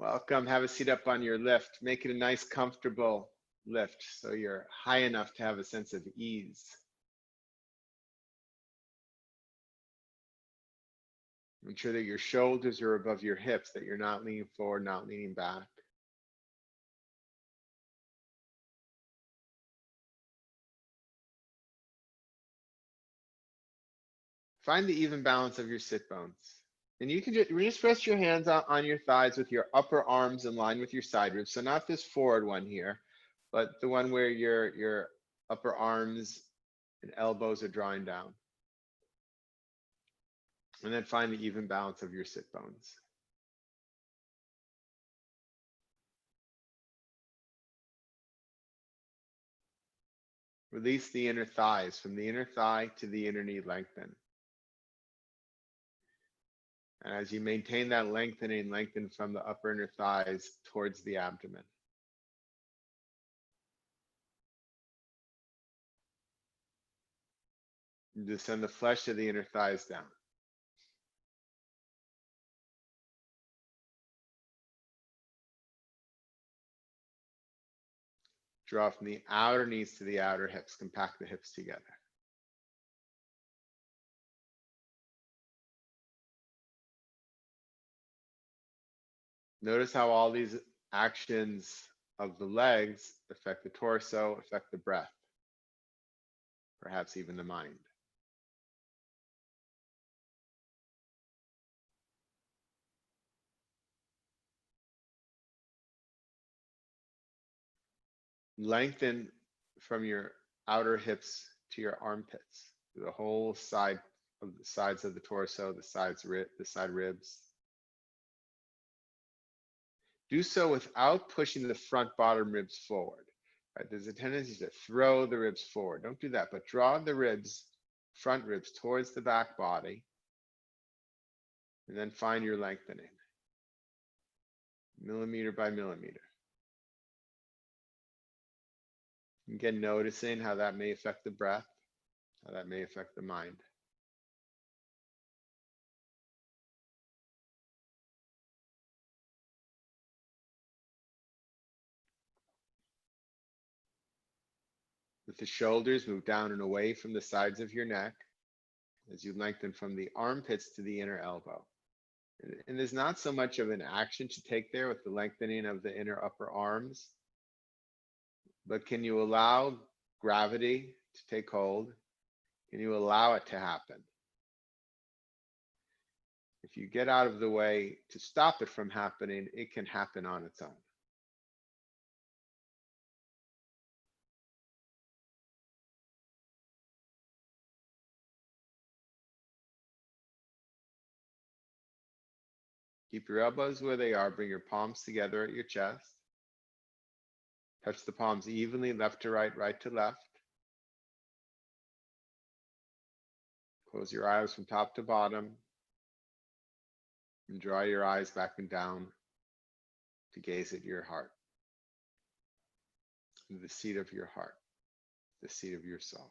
Welcome. Have a seat up on your lift. Make it a nice, comfortable lift so you're high enough to have a sense of ease. Ensure that your shoulders are above your hips, that you're not leaning forward, not leaning back. Find the even balance of your sit bones. And you can just rest your hands on your thighs with your upper arms in line with your side ribs. So not this forward one here, but the one where your upper arms and elbows are drawing down. And then find the even balance of your sit bones. Release the inner thighs. From the inner thigh to the inner knee, lengthen. And as you maintain that lengthening, lengthen from the upper inner thighs towards the abdomen. And descend the flesh of the inner thighs down. Draw from the outer knees to the outer hips. Compact the hips together. Notice how all these actions of the legs affect the torso, affect the breath, perhaps even the mind. Lengthen from your outer hips to your armpits, the whole side of the sides of the torso, the side ribs. Do so without pushing the front bottom ribs forward. Right? There's a tendency to throw the ribs forward. Don't do that, but draw the ribs, front ribs, towards the back body, and then find your lengthening, millimeter by millimeter. Again, noticing how that may affect the breath, how that may affect the mind. With the shoulders, move down and away from the sides of your neck as you lengthen from the armpits to the inner elbow. And there's not so much of an action to take there with the lengthening of the inner upper arms, but can you allow gravity to take hold? Can you allow it to happen? If you get out of the way to stop it from happening, it can happen on its own. Keep your elbows where they are. Bring your palms together at your chest. Touch the palms evenly, left to right, right to left. Close your eyes from top to bottom. And draw your eyes back and down to gaze at your heart. The seat of your heart, the seat of your soul.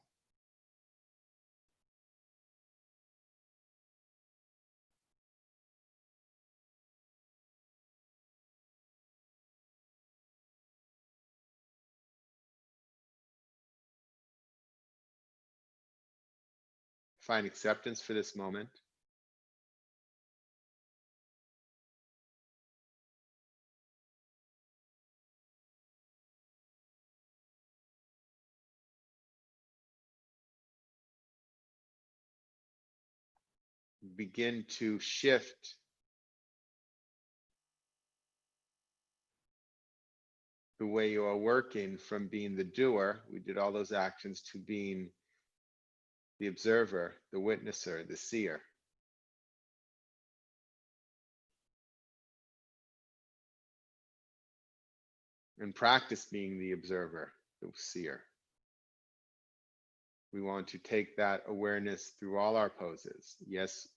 Find acceptance for this moment. Begin to shift the way you are working from being the doer, we did all those actions, to being the observer, the witnesser, the seer. And practice being the observer, the seer. We want to take that awareness through all our poses. Yes,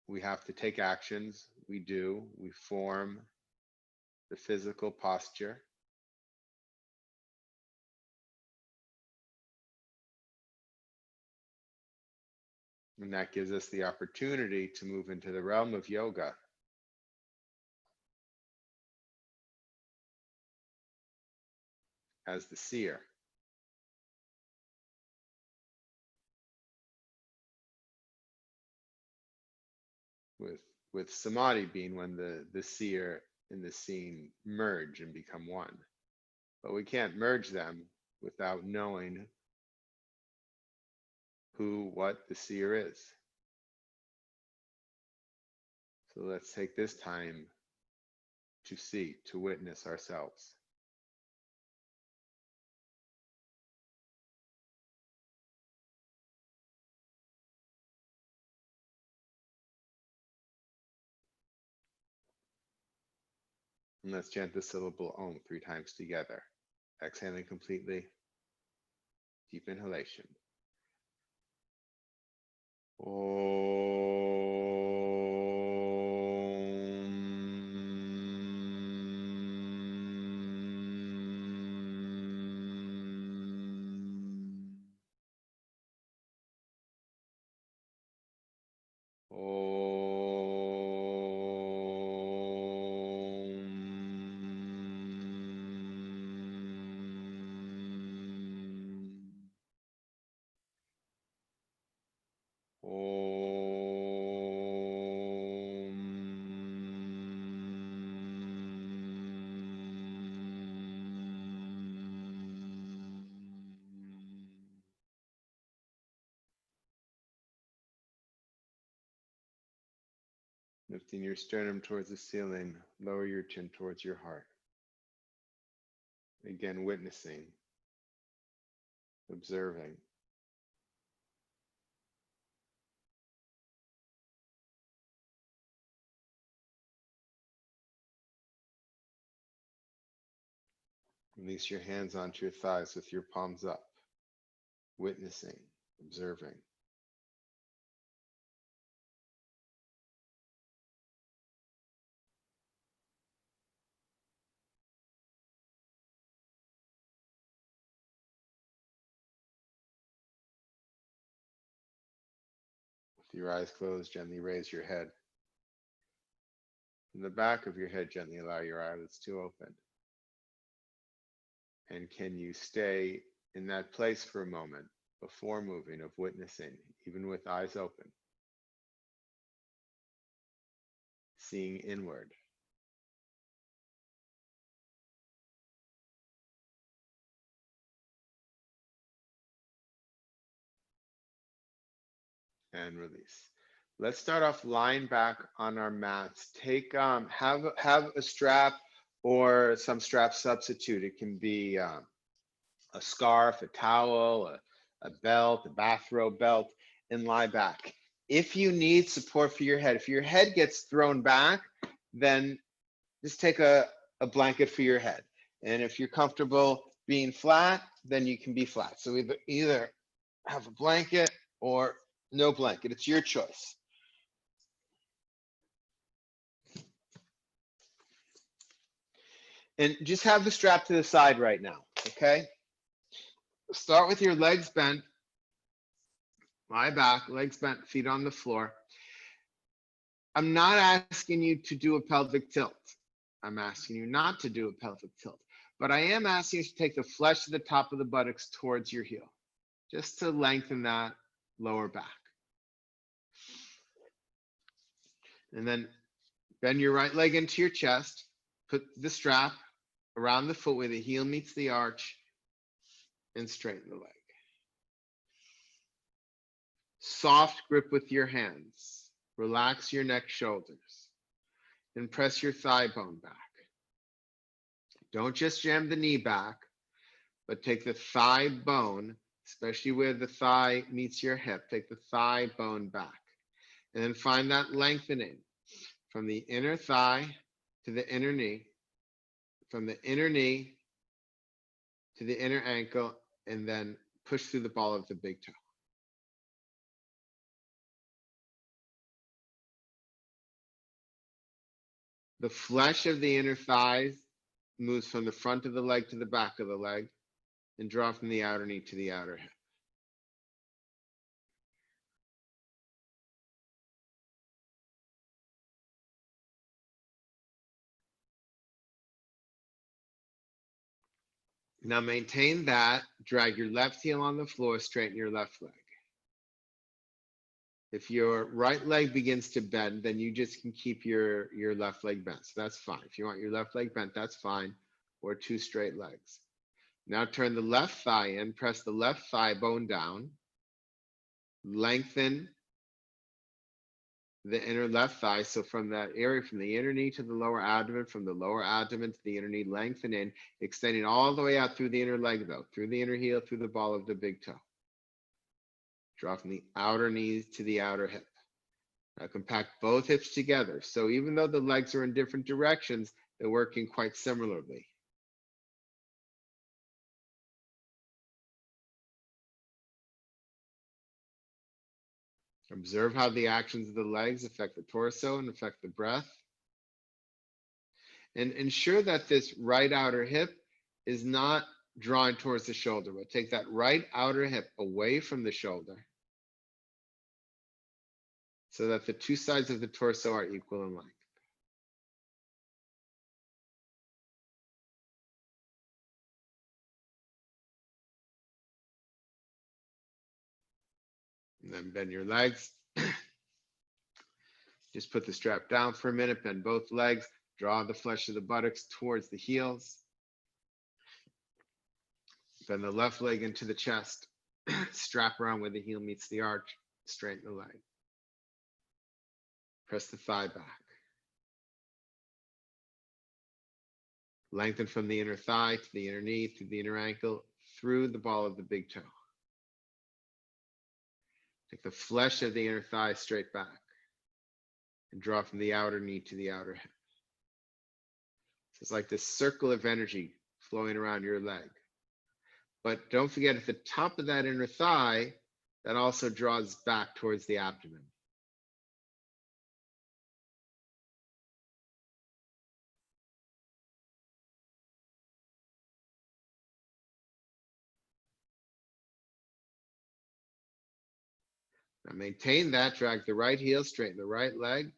we have to take actions. We do. We form the physical posture. And that gives us the opportunity to move into the realm of yoga. as the seer. With samadhi being when the seer and the seen merge and become one. But we can't merge them without knowing who, what the seer is. So let's take this time to see, to witness ourselves. And let's chant the syllable Om 3 times together. Exhaling completely. Deep inhalation. Lifting your sternum towards the ceiling, lower your chin towards your heart. Again, witnessing, observing. Release your hands onto your thighs with your palms up, witnessing, observing. With your eyes closed, gently raise your head. From the back of your head, gently allow your eyelids to open. And can you stay in that place for a moment before moving of witnessing, even with eyes open, seeing inward? And release. Let's start off lying back on our mats. Take have a strap or some strap substitute. It can be a scarf, a towel, a belt, a bathrobe belt, and lie back. If you need support for your head, if your head gets thrown back, then just take a blanket for your head. And if you're comfortable being flat, then you can be flat. So either have a blanket or no blanket. It's your choice. And just have the strap to the side right now, okay? Start with your legs bent, lie back, legs bent, feet on the floor. I'm not asking you to do a pelvic tilt. I'm asking you not to do a pelvic tilt, but I am asking you to take the flesh of the top of the buttocks towards your heel, just to lengthen that lower back. And then bend your right leg into your chest, put the strap around the foot where the heel meets the arch, and straighten the leg. Soft grip with your hands. Relax your neck, shoulders, and press your thigh bone back. Don't just jam the knee back, but take the thigh bone, especially where the thigh meets your hip, take the thigh bone back. And then find that lengthening from the inner thigh to the inner knee, from the inner knee to the inner ankle, and then push through the ball of the big toe. The flesh of the inner thighs moves from the front of the leg to the back of the leg and draw from the outer knee to the outer hip. Now maintain that. Drag your left heel on the floor, straighten your left leg. If your right leg begins to bend, then you just can keep your left leg bent. So that's fine. If you want your left leg bent, that's fine. Or two straight legs. Now turn the left thigh in, press the left thigh bone down, lengthen the inner left thigh. So from that area, from the inner knee to the lower abdomen, from the lower abdomen to the inner knee, lengthen in, extending all the way out through the inner leg though, through the inner heel, through the ball of the big toe. Draw from the outer knee to the outer hip. Now compact both hips together. So even though the legs are in different directions, they're working quite similarly. Observe how the actions of the legs affect the torso and affect the breath. And ensure that this right outer hip is not drawing towards the shoulder, but take that right outer hip away from the shoulder so that the two sides of the torso are equal in length. And then bend your legs. Just put the strap down for a minute, bend both legs, draw the flesh of the buttocks towards the heels. Bend the left leg into the chest, strap around where the heel meets the arch, straighten the leg. Press the thigh back. Lengthen from the inner thigh to the inner knee, through the inner ankle, through the ball of the big toe. Take the flesh of the inner thigh straight back and draw from the outer knee to the outer hip. So it's like this circle of energy flowing around your leg. But don't forget, at the top of that inner thigh, that also draws back towards the abdomen. Now maintain that, drag the right heel, straighten the right leg,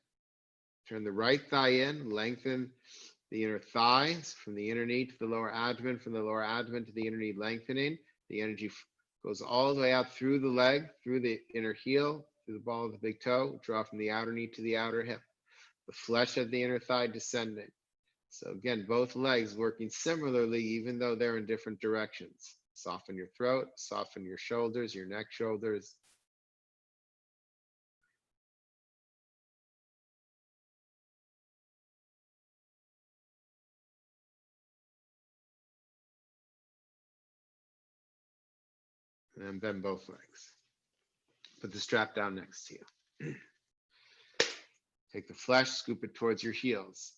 turn the right thigh in, lengthen the inner thighs from the inner knee to the lower abdomen, from the lower abdomen to the inner knee, lengthening. The energy goes all the way out through the leg, through the inner heel, through the ball of the big toe, draw from the outer knee to the outer hip. The flesh of the inner thigh descending. So again, both legs working similarly, even though they're in different directions. Soften your throat, soften your shoulders, your neck, shoulders. And bend both legs. Put the strap down next to you. Take the flesh, scoop it towards your heels.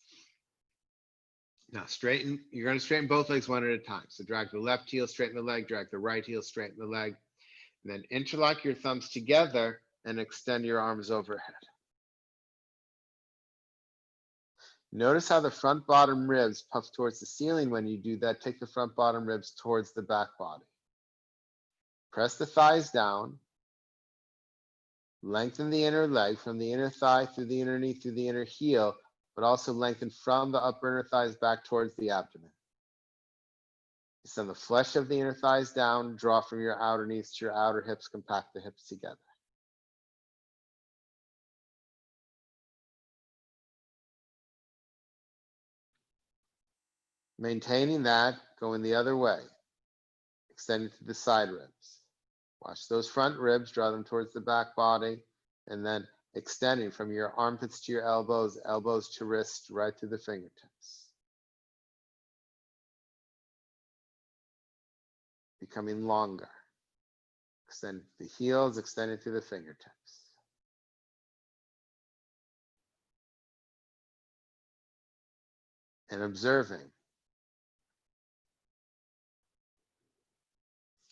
Now straighten, you're going to straighten both legs one at a time. So drag the left heel, straighten the leg, drag the right heel, straighten the leg, and then interlock your thumbs together and extend your arms overhead. Notice how the front bottom ribs puff towards the ceiling when you do that. Take the front bottom ribs towards the back body. Press the thighs down. Lengthen the inner leg from the inner thigh through the inner knee through the inner heel, but also lengthen from the upper inner thighs back towards the abdomen. Send the flesh of the inner thighs down, draw from your outer knees to your outer hips, compact the hips together. Maintaining that, going the other way, extending to the side ribs. Watch those front ribs, draw them towards the back body, and then extending from your armpits to your elbows, elbows to wrists, right through the fingertips. Becoming longer. Extend the heels, extending through the fingertips. And observing.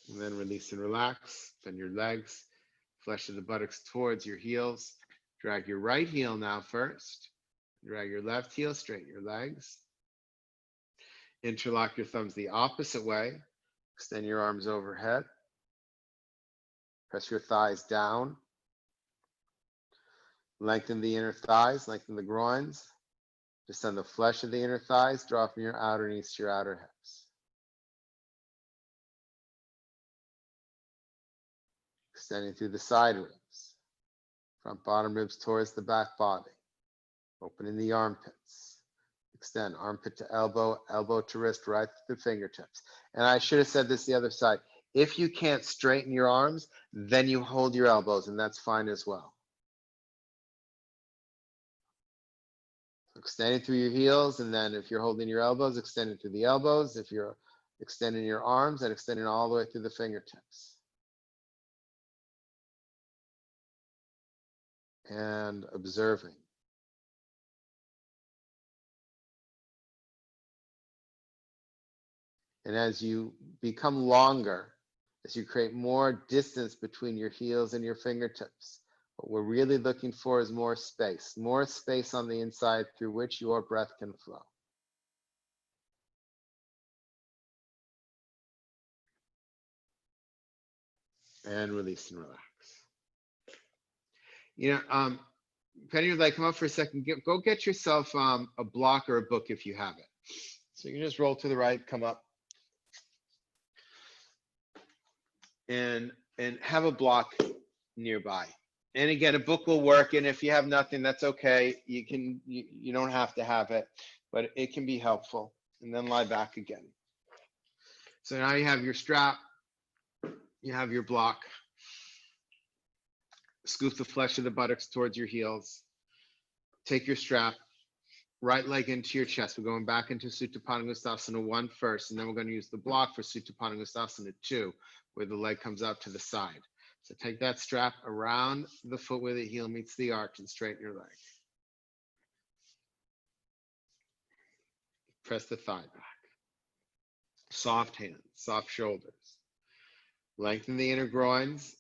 And then release and relax. Bend your legs, flesh of the buttocks towards your heels. Drag your right heel now first. Drag your left heel, straighten your legs. Interlock your thumbs the opposite way. Extend your arms overhead. Press your thighs down. Lengthen the inner thighs, lengthen the groins. Descend the flesh of the inner thighs, draw from your outer knees to your outer hips. extending through the side ribs, front bottom ribs towards the back body, opening the armpits. Extend armpit to elbow, elbow to wrist, right to the fingertips. And I should have said this the other side. If you can't straighten your arms, then you hold your elbows, and that's fine as well. Extending through your heels, and then if you're holding your elbows, extending through the elbows. If you're extending your arms, and extending all the way through the fingertips. And observing. And as you become longer, as you create more distance between your heels and your fingertips, what we're really looking for is more space on the inside through which your breath can flow. And release and relax. You know, Penny would like come up for a second. Go get yourself a block or a book if you have it. So you can just roll to the right, come up, and have a block nearby. And again, a book will work. And if you have nothing, that's okay. You don't have to have it, but it can be helpful. And then lie back again. So now you have your strap, you have your block. Scoop the flesh of the buttocks towards your heels. Take your strap, right leg into your chest. We're going back into Supta Padangusthasana 1 first, and then we're going to use the block for Supta Padangusthasana 2, where the leg comes out to the side. So take that strap around the foot where the heel meets the arch and straighten your leg. Press the thigh back. Soft hands, soft shoulders. Lengthen the inner groins.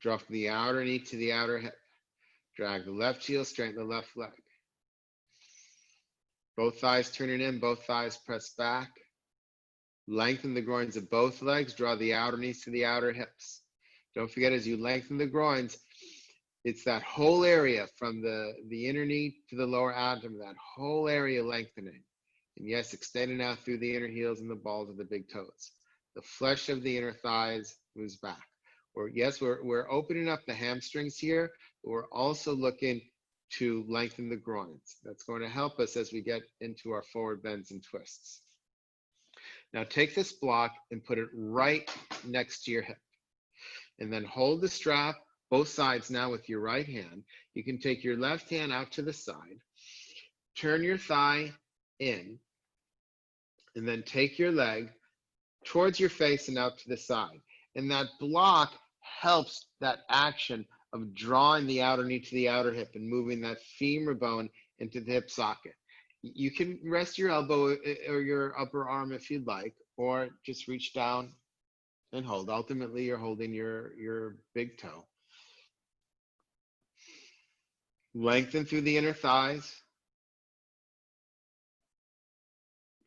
Draw from the outer knee to the outer hip. Drag the left heel, straighten the left leg. Both thighs turning in, both thighs press back. Lengthen the groins of both legs. Draw the outer knees to the outer hips. Don't forget, as you lengthen the groins, it's that whole area from the inner knee to the lower abdomen, that whole area lengthening. And yes, extending out through the inner heels and the balls of the big toes. The flesh of the inner thighs moves back. Yes, we're opening up the hamstrings here, but we're also looking to lengthen the groins. That's going to help us as we get into our forward bends and twists. Now take this block and put it right next to your hip. And then hold the strap, both sides now with your right hand. You can take your left hand out to the side, turn your thigh in, and then take your leg towards your face and out to the side. And that block helps that action of drawing the outer knee to the outer hip and moving that femur bone into the hip socket. You can rest your elbow or your upper arm if you'd like, or just reach down and hold. Ultimately, you're holding your big toe. Lengthen through the inner thighs.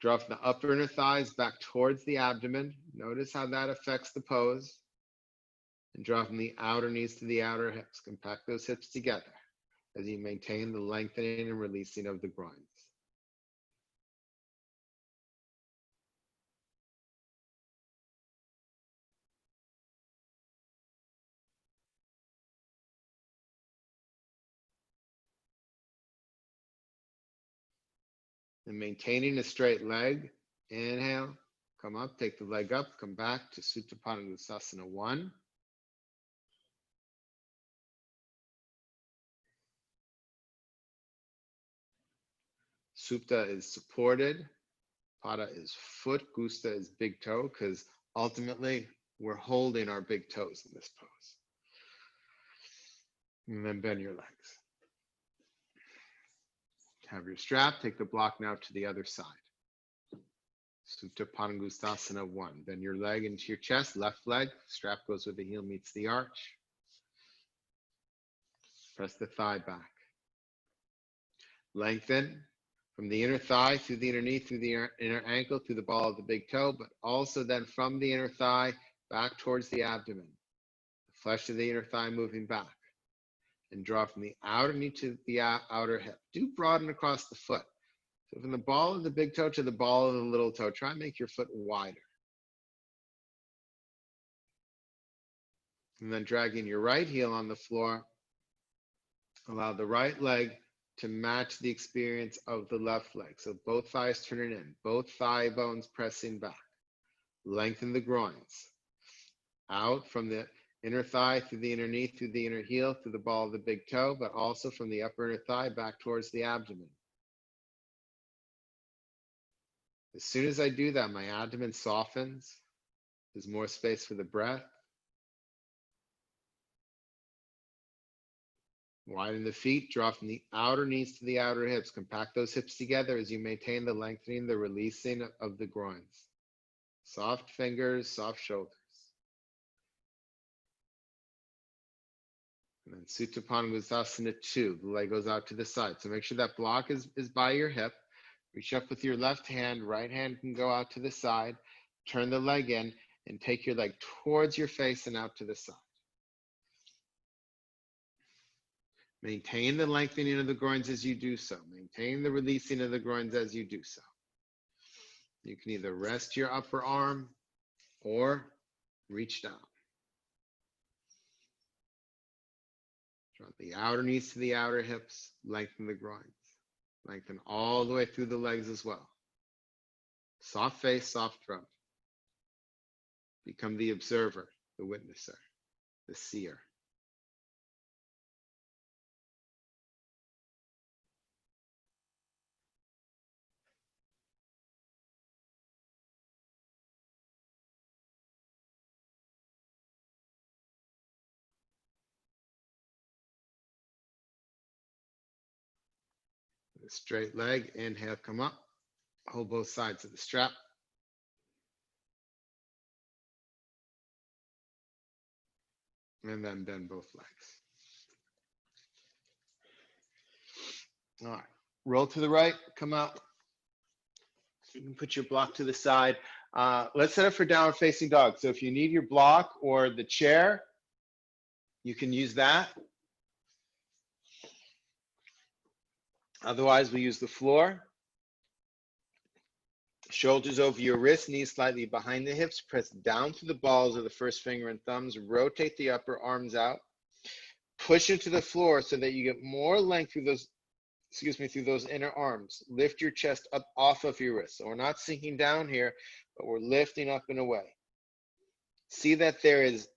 Draw from the upper inner thighs back towards the abdomen. Notice how that affects the pose. And draw from the outer knees to the outer hips. Compact those hips together as you maintain the lengthening and releasing of the groins. And maintaining a straight leg. Inhale, come up, take the leg up, come back to Supta Padangusthasana 1. Supta is supported, Pada is foot, Gusta is big toe, because ultimately we're holding our big toes in this pose. And then bend your legs. Have your strap, take the block now to the other side. Supta Padangusthasana 1. Bend your leg into your chest, left leg, strap goes where the heel meets the arch. Press the thigh back. Lengthen from the inner thigh, through the inner knee, through the inner ankle, through the ball of the big toe, but also then from the inner thigh back towards the abdomen. The flesh of the inner thigh moving back. And draw from the outer knee to the outer hip. Do broaden across the foot. So from the ball of the big toe to the ball of the little toe, try and make your foot wider. And then dragging your right heel on the floor, allow the right leg to match the experience of the left leg. So both thighs turning in, both thigh bones pressing back. Lengthen the groins. Out from the inner thigh, through the inner knee, through the inner heel, through the ball of the big toe, but also from the upper inner thigh back towards the abdomen. As soon as I do that, my abdomen softens. There's more space for the breath. Widen the feet, draw from the outer knees to the outer hips. Compact those hips together as you maintain the lengthening, the releasing of the groins. Soft fingers, soft shoulders. And then Supta Padangusthasana 2, the leg goes out to the side. So make sure that block is by your hip. Reach up with your left hand, right hand can go out to the side. Turn the leg in and take your leg towards your face and out to the side. Maintain the lengthening of the groins as you do so. Maintain the releasing of the groins as you do so. You can either rest your upper arm or reach down. Draw the outer knees to the outer hips, lengthen the groins. Lengthen all the way through the legs as well. Soft face, soft throat. Become the observer, the witnesser, the seer. The straight leg, inhale, come up. Hold both sides of the strap. And then bend both legs. All right, roll to the right, come out. You can put your block to the side. Let's set up for downward facing dog. So if you need your block or the chair, you can use that. Otherwise, we use the floor. Shoulders over your wrists, knees slightly behind the hips. Press down through the balls of the first finger and thumbs. Rotate the upper arms out. Push into the floor so that you get more length through those, through those inner arms. Lift your chest up off of your wrists. So we're not sinking down here, but we're lifting up and away. See that there is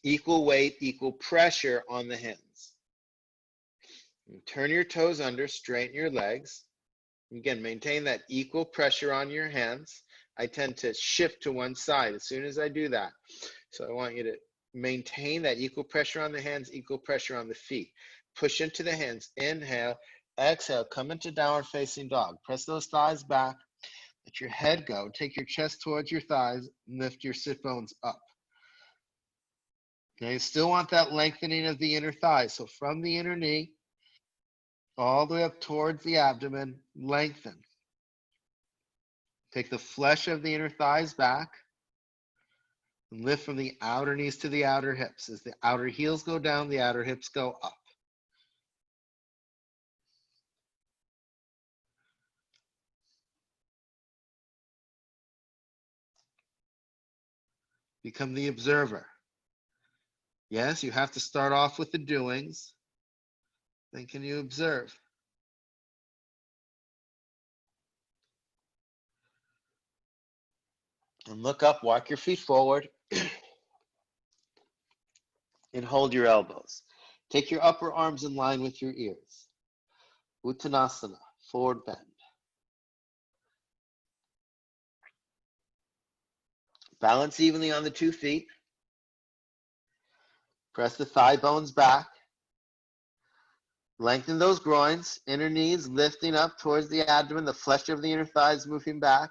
equal weight, equal pressure on the hands. And turn your toes under, straighten your legs. Again, maintain that equal pressure on your hands. I tend to shift to one side as soon as I do that. So I want you to maintain that equal pressure on the hands, equal pressure on the feet. Push into the hands, inhale, exhale, come into downward facing dog. Press those thighs back, let your head go, take your chest towards your thighs, and lift your sit bones up. Now you still want that lengthening of the inner thighs. So from the inner knee, all the way up towards the abdomen, lengthen. Take the flesh of the inner thighs back and lift from the outer knees to the outer hips. As the outer heels go down, the outer hips go up. Become the observer. Yes, you have to start off with the doings. Then can you observe? And look up, walk your feet forward, and hold your elbows. Take your upper arms in line with your ears. Uttanasana, forward bend. Balance evenly on the 2 feet. Press the thigh bones back. Lengthen those groins, inner knees lifting up towards the abdomen, the flesh of the inner thighs moving back.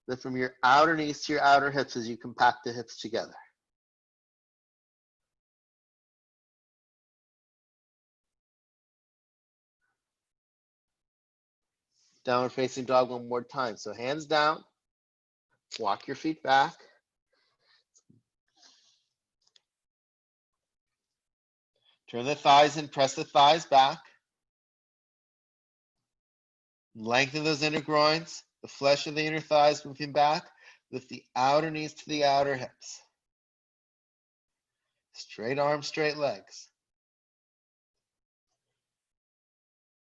Lift from your outer knees to your outer hips as you compact the hips together. Downward facing dog one more time. So hands down, walk your feet back. Turn the thighs in, press the thighs back. Lengthen those inner groins, the flesh of the inner thighs moving back. Lift the outer knees to the outer hips. Straight arms, straight legs.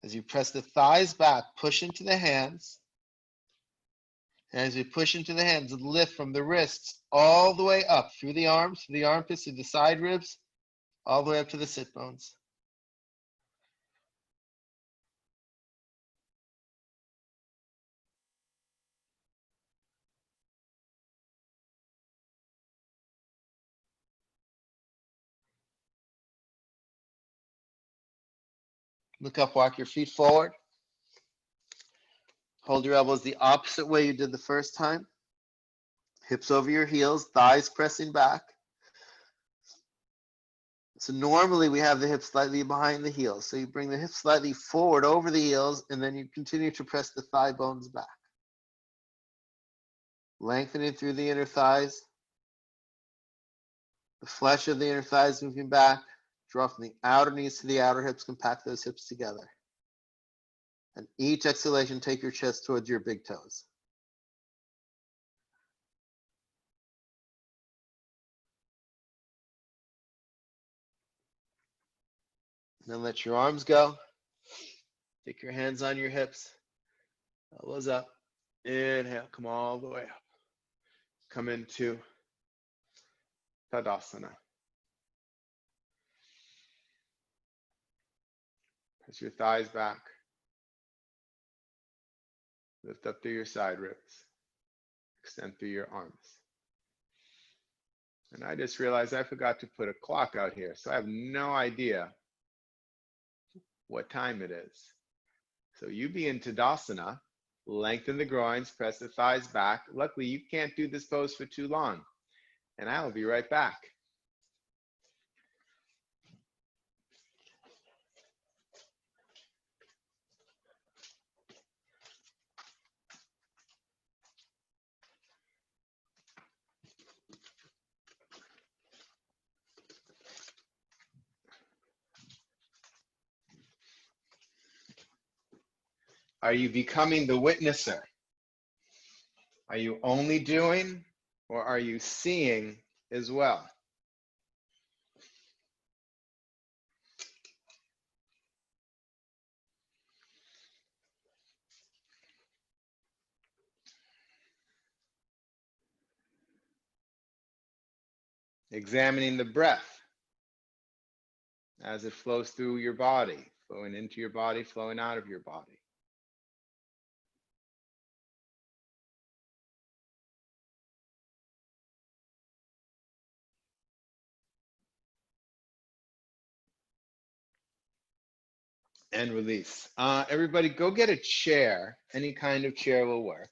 As you press the thighs back, push into the hands. And as we push into the hands, lift from the wrists all the way up through the arms, through the armpits, through the side ribs, all the way up to the sit bones. Look up, walk your feet forward. Hold your elbows the opposite way you did the first time. Hips over your heels, thighs pressing back. So normally we have the hips slightly behind the heels. So you bring the hips slightly forward over the heels, and then you continue to press the thigh bones back. Lengthening through the inner thighs. The flesh of the inner thighs moving back. Draw from the outer knees to the outer hips, compact those hips together. And each exhalation, take your chest towards your big toes. Then let your arms go. Take your hands on your hips. Elbows up. Inhale, come all the way up. Come into Tadasana. Press your thighs back. Lift up through your side ribs. Extend through your arms. And I just realized I forgot to put a clock out here, so I have no idea what time it is. So you be in Tadasana, lengthen the groins, press the thighs back. Luckily, you can't do this pose for too long. And I will be right back. Are you becoming the witnesser? Are you only doing, or are you seeing as well? Examining the breath as it flows through your body, flowing into your body, flowing out of your body. And release. Everybody go get a chair. Any kind of chair will work.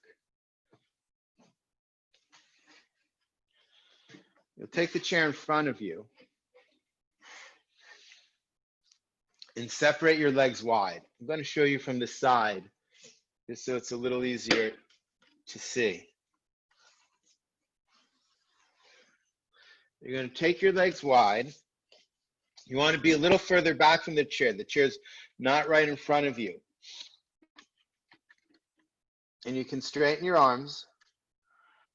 You'll take the chair in front of you and separate your legs wide. I'm going to show you from the side, just so it's a little easier to see. You're going to take your legs wide. You want to be a little further back from the chair. The chair's not right in front of you. And you can straighten your arms.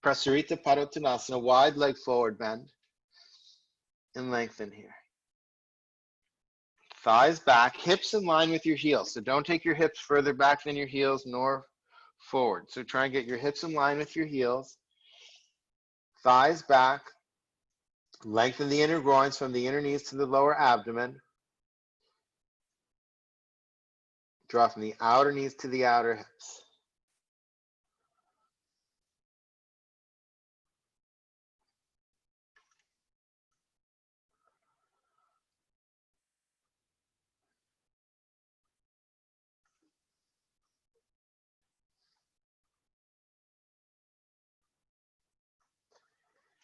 Prasarita Padottanasana, wide leg forward bend. And lengthen here. Thighs back, hips in line with your heels. So don't take your hips further back than your heels nor forward. So try and get your hips in line with your heels. Thighs back. Lengthen the inner groins from the inner knees to the lower abdomen. Draw from the outer knees to the outer hips.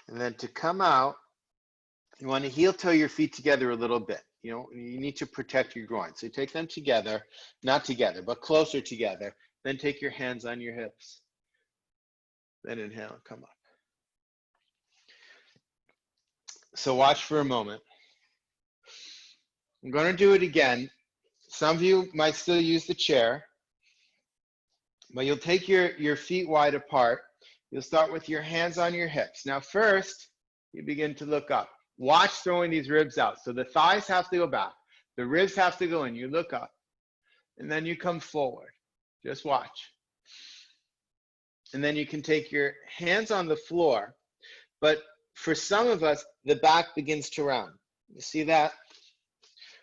And then to come out, you want to heel toe your feet together a little bit. You know, you need to protect your groins. So you take them together, not together, but closer together. Then take your hands on your hips. Then inhale and come up. So watch for a moment. I'm going to do it again. Some of you might still use the chair, but you'll take your feet wide apart. You'll start with your hands on your hips. Now first, you begin to look up. Watch throwing these ribs out. So the thighs have to go back. The ribs have to go in. You look up. And then you come forward. Just watch. And then you can take your hands on the floor. But for some of us, the back begins to round. You see that?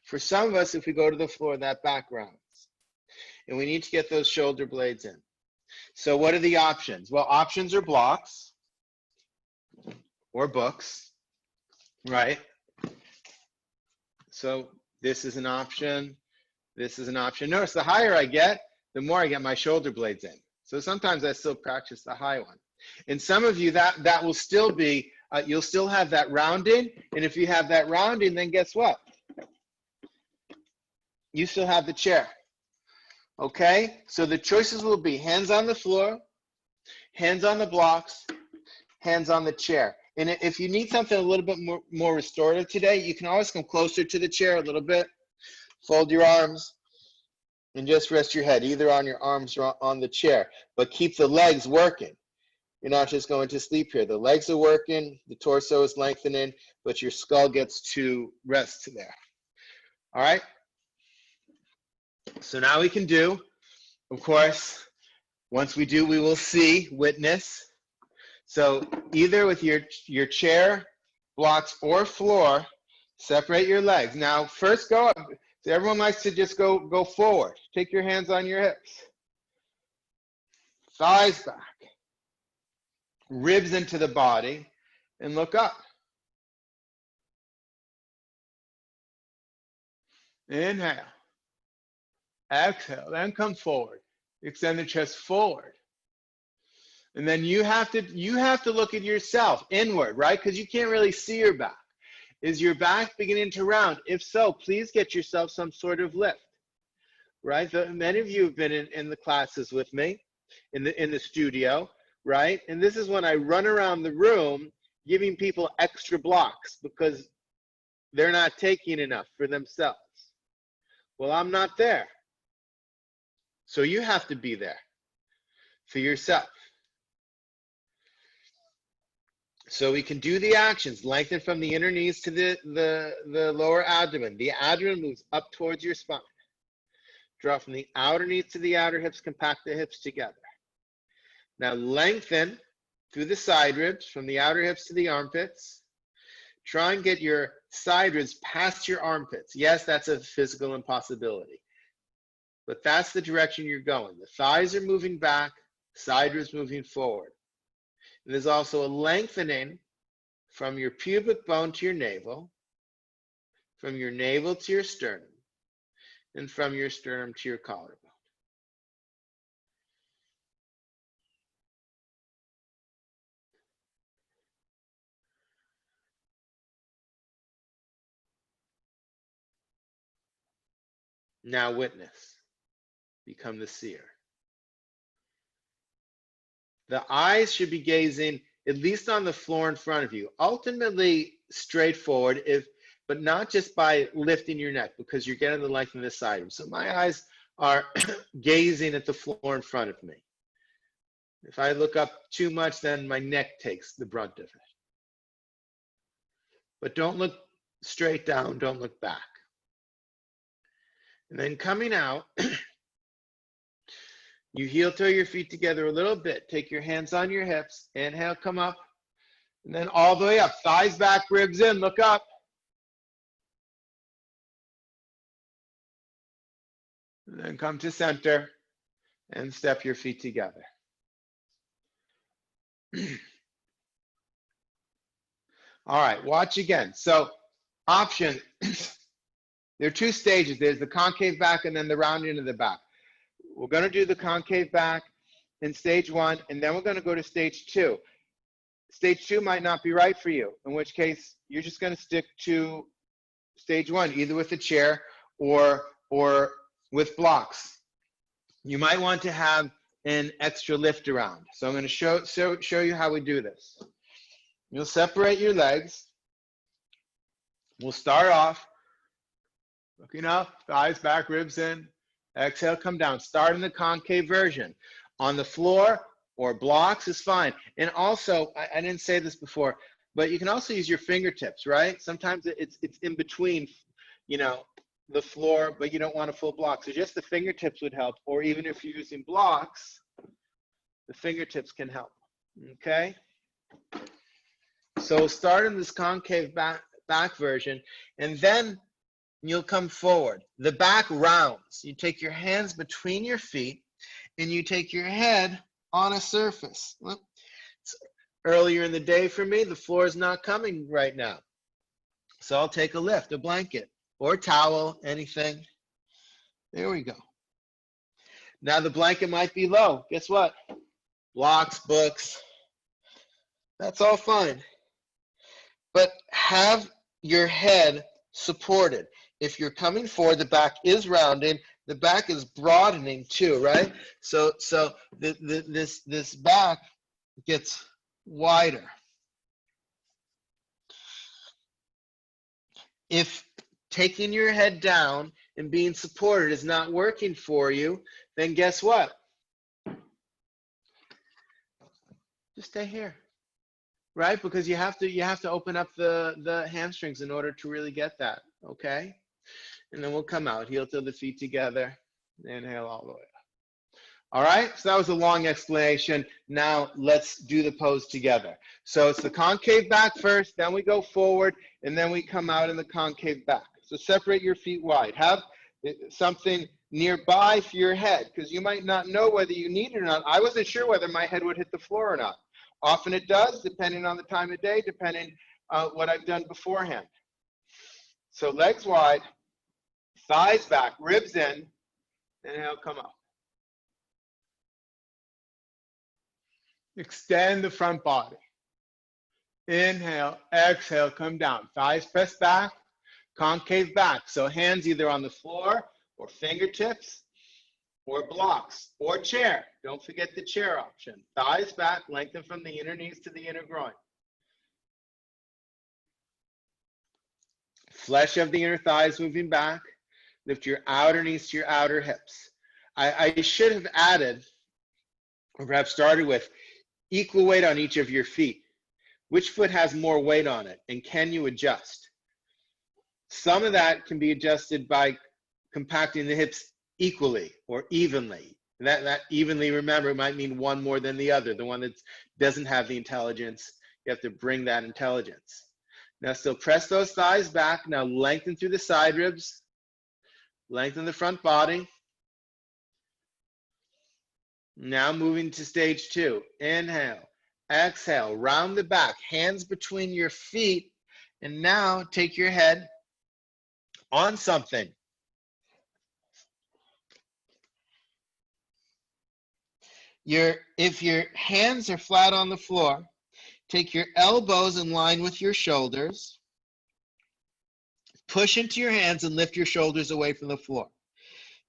For some of us, if we go to the floor, that back rounds. And we need to get those shoulder blades in. So what are the options? Well, options are blocks or books, right? So this is an option. This is an option. Notice the higher I get, the more I get my shoulder blades in. So sometimes I still practice the high one. And some of you, that will still be, you'll still have that rounding. And if you have that rounding, then guess what? You still have the chair. Okay? So the choices will be hands on the floor, hands on the blocks, hands on the chair. And if you need something a little bit more restorative today, you can always come closer to the chair a little bit. Fold your arms and just rest your head either on your arms or on the chair, but keep the legs working. You're not just going to sleep here. The legs are working, the torso is lengthening, but your skull gets to rest there. All right? So now we can do, of course, once we do, we will see, witness. So either with your chair, blocks, or floor, separate your legs. Now, first go up. So everyone likes to just go forward. Take your hands on your hips. Thighs back. Ribs into the body. And look up. Inhale. Exhale. Then come forward. Extend the chest forward. And then you have to look at yourself inward, right? Because you can't really see your back. Is your back beginning to round? If so, please get yourself some sort of lift, right? Many of you have been in the classes with me, in the studio, right? And this is when I run around the room giving people extra blocks because they're not taking enough for themselves. Well, I'm not there. So you have to be there for yourself. So we can do the actions. Lengthen from the inner knees to the lower abdomen. The abdomen moves up towards your spine. Draw from the outer knees to the outer hips. Compact the hips together. Now lengthen through the side ribs from the outer hips to the armpits. Try and get your side ribs past your armpits. Yes, that's a physical impossibility. But that's the direction you're going. The thighs are moving back. Side ribs moving forward. And there's also a lengthening from your pubic bone to your navel, from your navel to your sternum, and from your sternum to your collarbone. Now witness. Become the seer. The eyes should be gazing at least on the floor in front of you. Ultimately straightforward, but not just by lifting your neck because you're getting the length in the side. So my eyes are gazing at the floor in front of me. If I look up too much, then my neck takes the brunt of it. But don't look straight down, don't look back. And then coming out, you heel toe your feet together a little bit. Take your hands on your hips. Inhale, come up. And then all the way up. Thighs back, ribs in. Look up. And then come to center and step your feet together. All right, watch again. So option, there are two stages. There's the concave back and then the rounding of the back. We're going to do the concave back in stage one, and then we're going to go to stage two. Stage two might not be right for you, in which case you're just going to stick to stage one, either with a chair or with blocks. You might want to have an extra lift around. So I'm going to show you how we do this. You'll separate your legs. We'll start off looking up, thighs back, ribs in. Exhale, come down. Start in the concave version. On the floor or blocks is fine. And also, I didn't say this before, but you can also use your fingertips, right? Sometimes it's in between, you know, the floor, but you don't want a full block. So just the fingertips would help, or even if you're using blocks, the fingertips can help, okay? So start in this concave back version, and then you'll come forward. The back rounds. You take your hands between your feet, and you take your head on a surface. Well, it's earlier in the day for me, the floor is not coming right now. So I'll take a lift, a blanket, or towel, anything. There we go. Now the blanket might be low. Guess what? Blocks, books, that's all fine. But have your head supported. If you're coming forward, the back is rounding, the back is broadening too, right? So this back gets wider. If taking your head down and being supported is not working for you, then guess what? Just stay here, right? Because you have to open up the hamstrings in order to really get that, okay? And then we'll come out, heel to the feet together, inhale all the way up. All right, so that was a long explanation. Now let's do the pose together. So it's the concave back first, then we go forward, and then we come out in the concave back. So separate your feet wide. Have something nearby for your head, because you might not know whether you need it or not. I wasn't sure whether my head would hit the floor or not. Often it does, depending on the time of day, depending on what I've done beforehand. So legs wide, thighs back, ribs in, inhale, come up. Extend the front body. Inhale, exhale, come down. Thighs press back, concave back. So hands either on the floor or fingertips or blocks or chair. Don't forget the chair option. Thighs back, lengthen from the inner knees to the inner groin. Flesh of the inner thighs moving back. Lift your outer knees to your outer hips. I should have added, or perhaps started with, equal weight on each of your feet. Which foot has more weight on it, and can you adjust? Some of that can be adjusted by compacting the hips equally or evenly. That evenly, remember, might mean one more than the other. The one that doesn't have the intelligence, you have to bring that intelligence. Now still press those thighs back. Now lengthen through the side ribs. Lengthen the front body. Now moving to stage 2. Inhale, exhale, round the back, hands between your feet, and now take your head on something. If your hands are flat on the floor, take your elbows in line with your shoulders. Push into your hands and lift your shoulders away from the floor.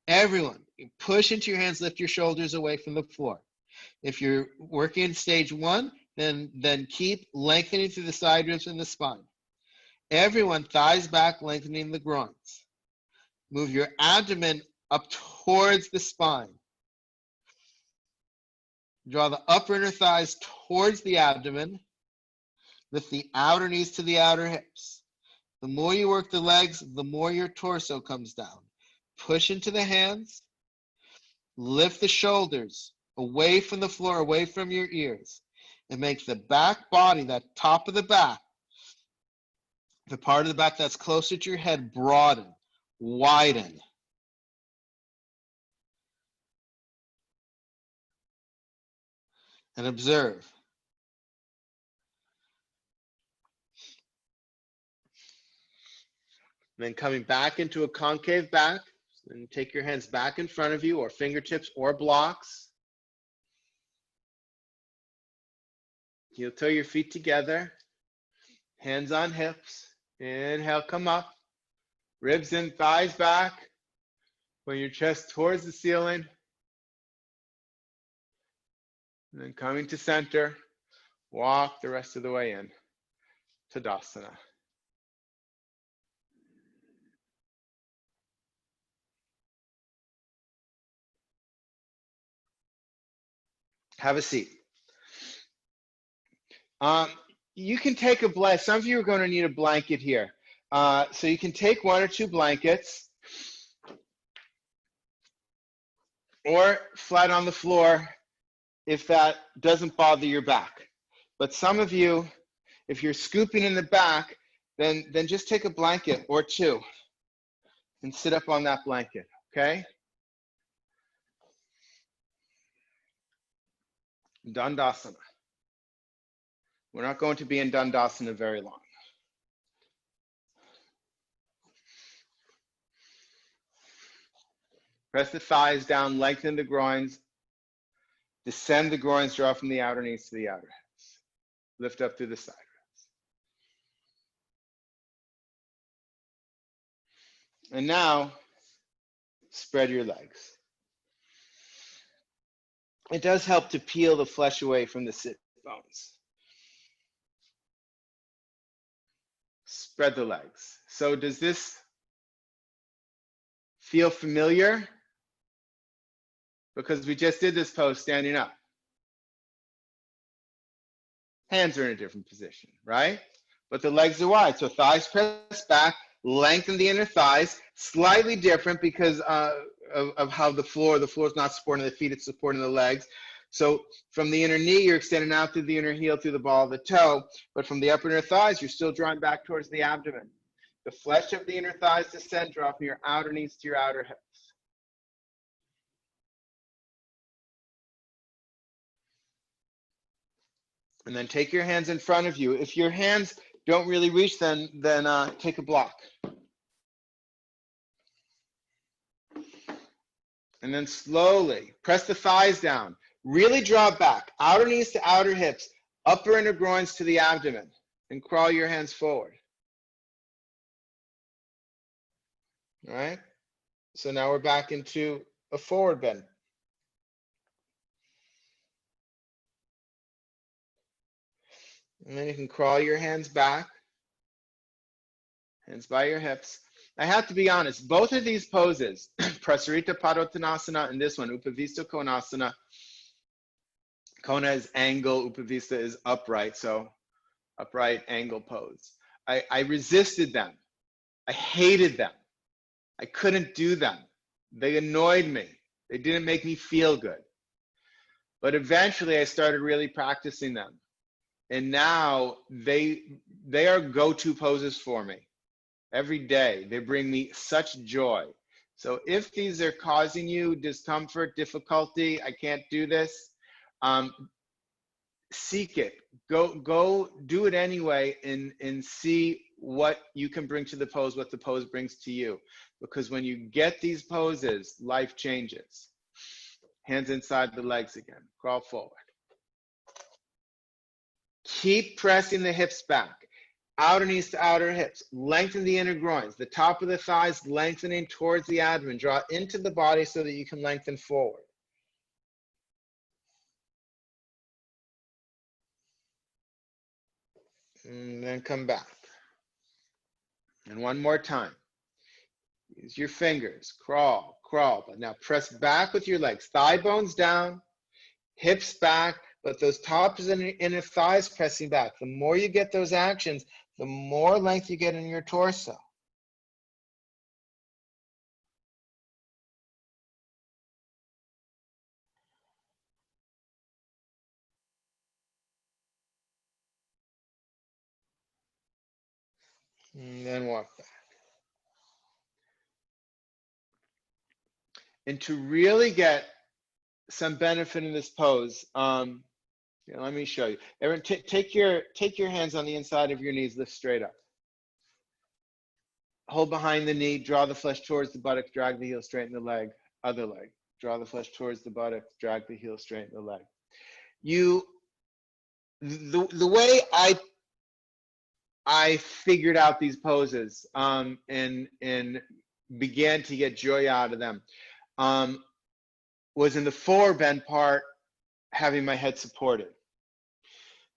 Everyone, push into your hands, lift your shoulders away from the floor. If you're working in stage 1, then keep lengthening through the side ribs and the spine. Everyone, thighs back, lengthening the groins. Move your abdomen up towards the spine. Draw the upper inner thighs towards the abdomen. Lift the outer knees to the outer hips. The more you work the legs, the more your torso comes down. Push into the hands. Lift the shoulders away from the floor, away from your ears. And make the back body, that top of the back, the part of the back that's closer to your head, broaden, widen. And observe. Then coming back into a concave back, and take your hands back in front of you, or fingertips or blocks. Heel toe your feet together, hands on hips. Inhale, come up. Ribs in, thighs back. Bring your chest towards the ceiling. And then coming to center, walk the rest of the way in, Tadasana. Have a seat. you can take a blanket. Some of you are going to need a blanket here. So you can take 1 or 2 blankets or flat on the floor if that doesn't bother your back. But some of you, if you're scooping in the back, then just take a blanket or 2 and sit up on that blanket, okay? Dandasana. We're not going to be in Dandasana very long. Press the thighs down, lengthen the groins, descend the groins, draw from the outer knees to the outer hips. Lift up through the side ribs. And now, spread your legs. It does help to peel the flesh away from the sit bones. Spread the legs. So does this feel familiar? Because we just did this pose standing up. Hands are in a different position, right? But the legs are wide. So thighs press back, lengthen the inner thighs, slightly different because of how the floor is not supporting the feet, it's supporting the legs. So from the inner knee, you're extending out through the inner heel, through the ball of the toe. But from the upper inner thighs, you're still drawing back towards the abdomen. The flesh of the inner thighs descend, draw from your outer knees to your outer hips. And then take your hands in front of you. If your hands don't really reach, then take a block. And then slowly press the thighs down. Really draw back, outer knees to outer hips, upper inner groins to the abdomen, and crawl your hands forward. All right? So now we're back into a forward bend. And then you can crawl your hands back, hands by your hips. I have to be honest, both of these poses, Prasarita Padottanasana and this one, Upavista Konasana, Kona is angle, Upavista is upright, so upright angle pose. I resisted them. I hated them. I couldn't do them. They annoyed me. They didn't make me feel good. But eventually I started really practicing them. And now they are go-to poses for me. Every day, they bring me such joy. So if these are causing you discomfort, difficulty, I can't do this, seek it. Go do it anyway and see what you can bring to the pose, what the pose brings to you. Because when you get these poses, life changes. Hands inside the legs again. Crawl forward. Keep pressing the hips back. Outer knees to outer hips. Lengthen the inner groins. The top of the thighs lengthening towards the abdomen. Draw into the body so that you can lengthen forward. And then come back. And one more time. Use your fingers. Crawl, crawl. But now press back with your legs. Thigh bones down. Hips back. But those tops and inner thighs pressing back. The more you get those actions, the more length you get in your torso. And then walk back. And to really get some benefit in this pose, let me show you. Everyone, take your hands on the inside of your knees, lift straight up. Hold behind the knee, draw the flesh towards the buttock, drag the heel, straighten the leg, other leg. Draw the flesh towards the buttock, drag the heel, straighten the leg. The way I figured out these poses and began to get joy out of them was in the forward bend part, having my head supported.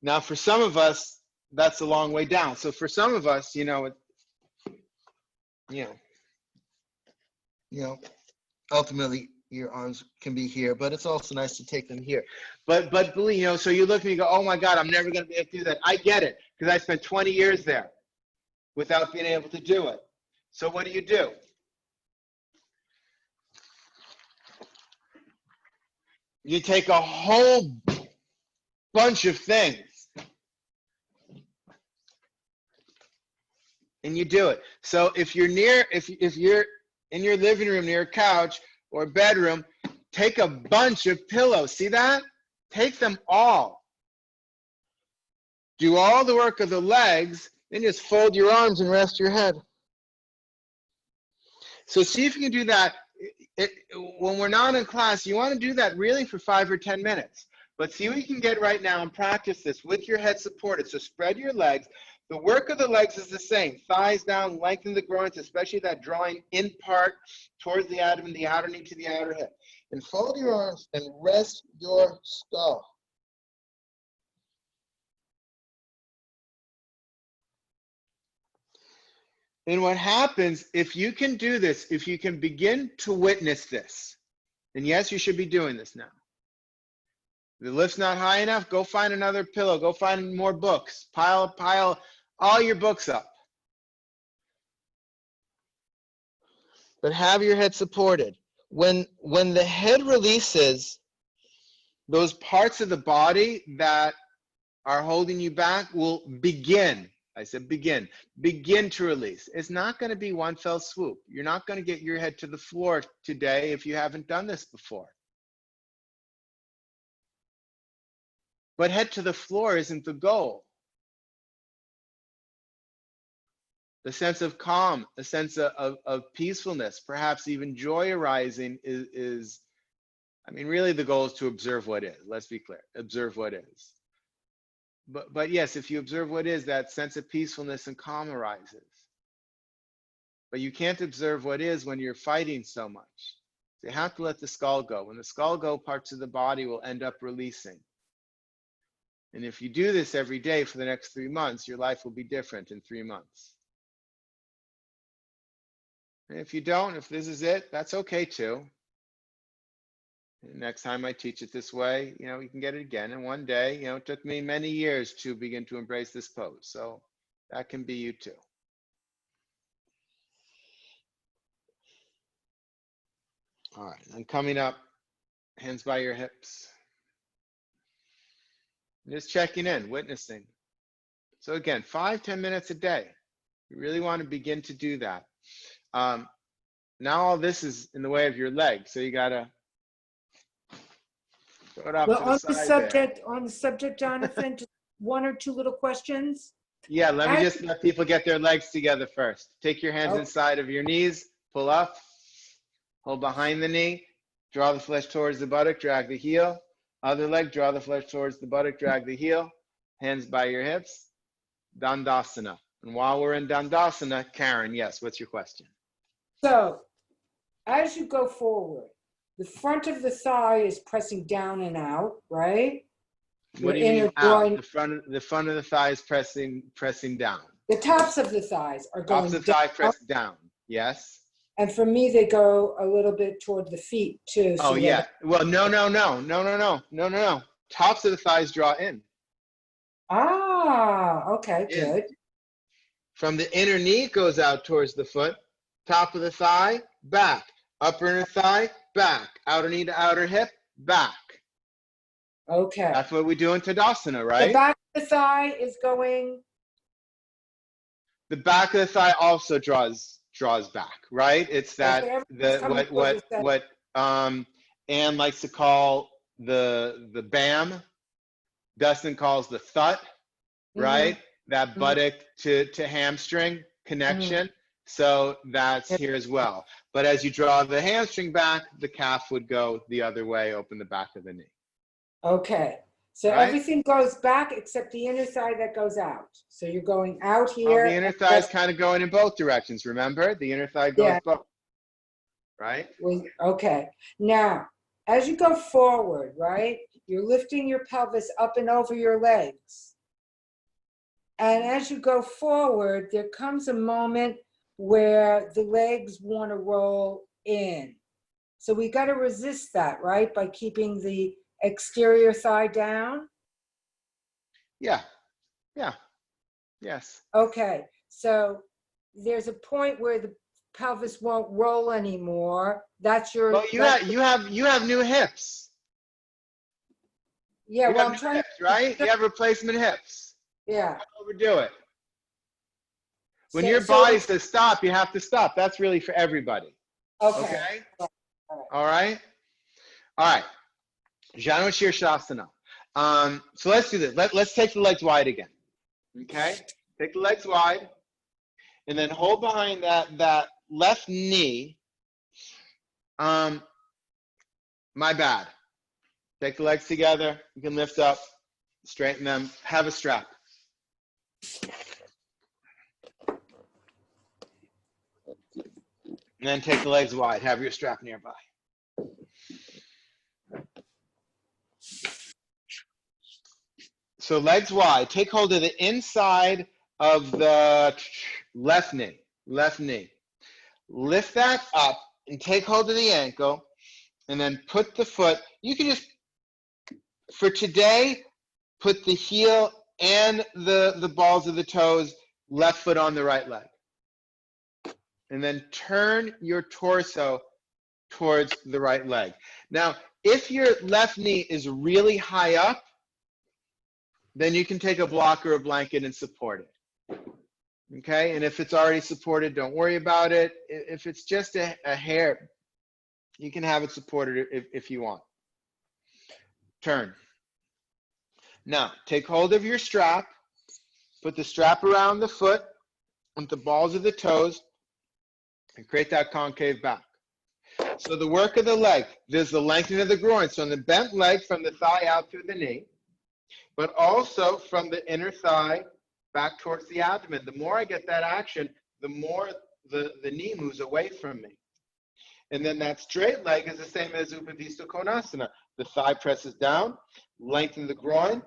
Now, for some of us, that's a long way down. So for some of us, ultimately your arms can be here, but it's also nice to take them here. But believe, so you look at me and go, oh my God, I'm never going to be able to do that. I get it, because I spent 20 years there without being able to do it. So what do? You take a whole bunch of things and you do it. So if you're in your living room near a couch or bedroom, take a bunch of pillows. See that? Take them all. Do all the work of the legs, then just fold your arms and rest your head. So see if you can do that. When we're not in class, you want to do that really for 5 or 10 minutes. But see what you can get right now and practice this with your head supported. So spread your legs. The work of the legs is the same. Thighs down, lengthen the groins, especially that drawing in part towards the abdomen, the outer knee to the outer hip. And fold your arms and rest your skull. And what happens, if you can do this, if you can begin to witness this, and yes, you should be doing this now. The lift's not high enough, go find another pillow, go find more books, pile all your books up. But have your head supported. When the head releases, those parts of the body that are holding you back will begin. I said begin to release. It's not going to be one fell swoop. You're not going to get your head to the floor today if you haven't done this before. But head to the floor isn't the goal. The sense of calm, a sense of peacefulness, perhaps even joy arising is, I mean, really the goal is to observe what is. Let's be clear, observe what is. But yes, if you observe what is, that sense of peacefulness and calm arises. But you can't observe what is when you're fighting so much. So you have to let the skull go. When the skull go, parts of the body will end up releasing. And if you do this every day for the next 3 months, your life will be different in 3 months. And if you don't, if this is it, that's okay too. And next time I teach it this way, you can get it again. And one day, it took me many years to begin to embrace this pose. So that can be you too. All right, and coming up, hands by your hips. Just checking in, witnessing. So again, 5-10 minutes a day. You really want to begin to do that. Now all this is in the way of your leg, so you gotta throw it off to the side there. On the subject, Jonathan, just 1 or 2 little questions. Yeah, let me just let people get their legs together first. Take your hands inside of your knees, pull up, hold behind the knee, draw the flesh towards the buttock, drag the heel. Other leg, draw the flesh towards the buttock, drag the heel. Hands by your hips, Dandasana. And while we're in Dandasana, Karen, yes, what's your question? So, as you go forward, the front of the thigh is pressing down and out, right? What do you mean out? The front of the thigh is pressing down. The tops of the thighs are going down. Tops of the thigh press down, yes. And for me, they go a little bit toward the feet too. Oh yeah. Well, no. Tops of the thighs draw in. Ah, okay, good. From the inner knee, it goes out towards the foot. Top of the thigh, back. Upper inner thigh, back. Outer knee to outer hip, back. Okay. That's what we do in Tadasana, right? The back of the thigh is going. The back of the thigh also draws back, right? It's that what Anne likes to call the BAM. Dustin calls the thut, right? That buttock to hamstring connection. So that's here as well. But as you draw the hamstring back, the calf would go the other way, open the back of the knee. Okay. So everything goes back except the inner thigh that goes out. So you're going out here. The inner thigh is kind of going in both directions, remember? The inner thigh goes both, right? Okay. Now, as you go forward, right, you're lifting your pelvis up and over your legs. And as you go forward, there comes a moment where the legs want to roll in. So we got to resist that, right? By keeping the exterior thigh down. Yeah. Yeah. Yes. Okay. So there's a point where the pelvis won't roll anymore. That's your, Well, you have new hips. yeah, You well, have I'm new trying hips, right? You have replacement hips. yeah. Don't overdo it. When So, your body says stop, you have to stop. That's really for everybody. okay. Okay? All right. All right? All right. Janu Shirshasana. So let's do this. Let's take the legs wide again. Okay? Take the legs wide. And then hold behind that left knee. My bad. Take the legs together. You can lift up, straighten them, have a strap. And then take the legs wide, have your strap nearby. So legs wide, take hold of the inside of the left knee. Lift that up and take hold of the ankle and then put the foot, you can just, for today, put the heel and the balls of the toes, left foot on the right leg. And then turn your torso towards the right leg. Now, if your left knee is really high up, then you can take a block or a blanket and support it. Okay, and if it's already supported, don't worry about it. If it's just a hair, you can have it supported if you want. Turn. Now, take hold of your strap, put the strap around the foot with the balls of the toes, and create that concave back. So the work of the leg, there's the lengthening of the groin. So in the bent leg from the thigh out through the knee, but also from the inner thigh back towards the abdomen. The more I get that action, the more the knee moves away from me. And then that straight leg is the same as Upadista Konasana. The thigh presses down, lengthen the groin,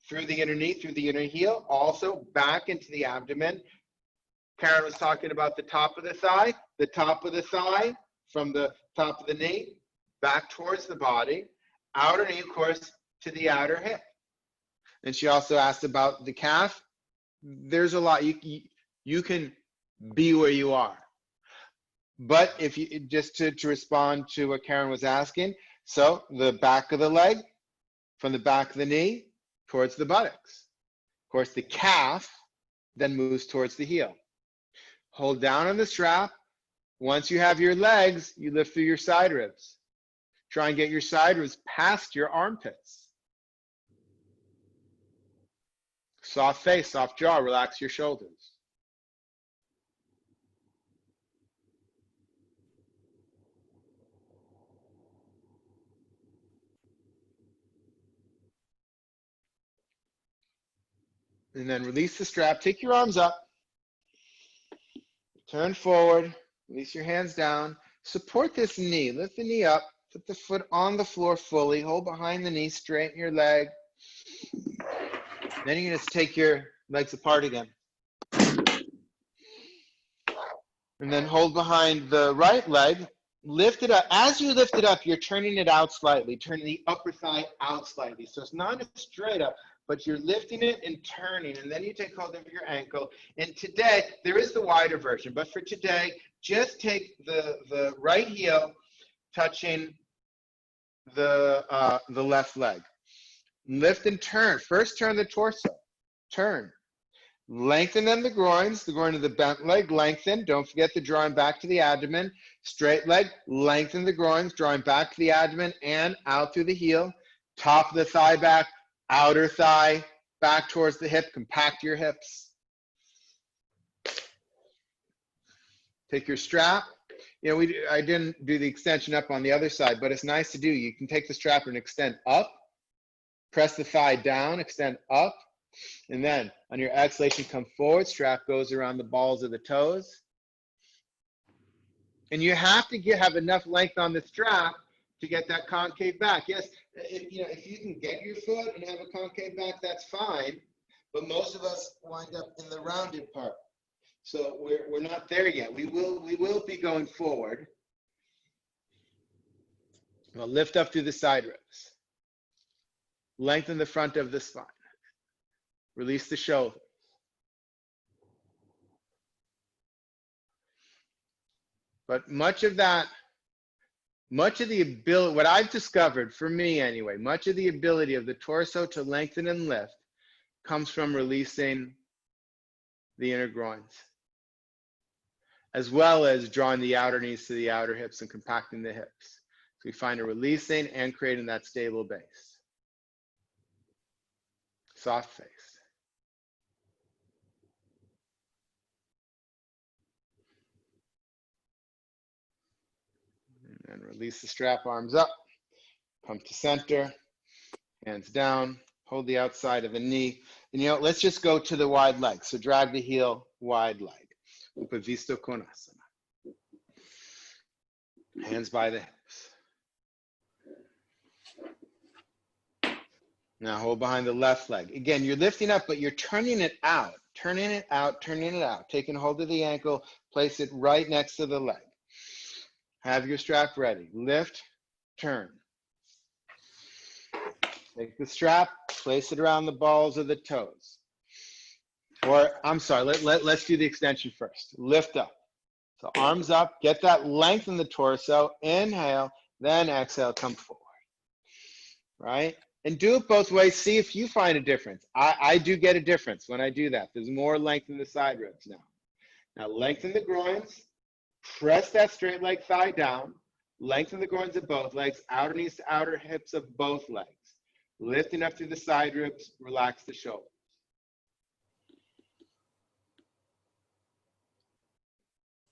through the inner knee, through the inner heel, also back into the abdomen. Karen was talking about the top of the thigh from the top of the knee, back towards the body, outer knee, of course, to the outer hip. And she also asked about the calf. There's a lot, you can be where you are. But if you, just to respond to what Karen was asking, so the back of the leg, from the back of the knee, towards the buttocks. Of course, the calf then moves towards the heel. Hold down on the strap. Once you have your legs, you lift through your side ribs. Try and get your side ribs past your armpits. Soft face, soft jaw, relax your shoulders. And then release the strap. Take your arms up. Turn forward. Release your hands down. Support this knee. Lift the knee up. Put the foot on the floor fully. Hold behind the knee. Straighten your leg. Then you're going to take your legs apart again. And then hold behind the right leg. Lift it up. As you lift it up, you're turning it out slightly. Turning the upper thigh out slightly. So it's not straight up, but you're lifting it and turning, and then you take hold of your ankle. And today, there is the wider version, but for today, just take the right heel touching the left leg. Lift and turn. First, turn the torso. Turn. Lengthen then the groins of the bent leg, lengthen. Don't forget the drawing back to the abdomen. Straight leg, lengthen the groins, drawing back to the abdomen and out through the heel. Top of the thigh back, outer thigh back towards the hip. Compact your hips. Take your strap. You know, I didn't do the extension up on the other side, but it's nice to do. You can take the strap and extend up. Press the thigh down, extend up. And then on your exhalation, come forward. Strap goes around the balls of the toes. And you have to have enough length on the strap to get that concave back. Yes, if you can get your foot and have a concave back, that's fine. But most of us wind up in the rounded part. So we're not there yet. We will be going forward. Now lift up through the side ribs. Lengthen the front of the spine. Release the shoulder. But much of the ability, what I've discovered, for me anyway, much of the ability of the torso to lengthen and lift comes from releasing the inner groins, as well as drawing the outer knees to the outer hips and compacting the hips. So we find a releasing and creating that stable base. Soft face. And release the strap, arms up, come to center, hands down, hold the outside of the knee. And let's just go to the wide leg. So drag the heel, wide leg. Upavista Konasana. Hands by the hips. Now hold behind the left leg. Again, you're lifting up, but you're turning it out, turning it out, turning it out. Taking hold of the ankle, place it right next to the leg. Have your strap ready. Lift, turn. Take the strap, place it around the balls of the toes. Or, I'm sorry, let's do the extension first. Lift up. So arms up, get that length in the torso. Inhale, then exhale, come forward. Right? And do it both ways. See if you find a difference. I do get a difference when I do that. There's more length in the side ribs now. Now lengthen the groins. Press that straight leg thigh down. Lengthen the groins of both legs. Outer knees to outer hips of both legs. Lifting up through the side ribs. Relax the shoulders.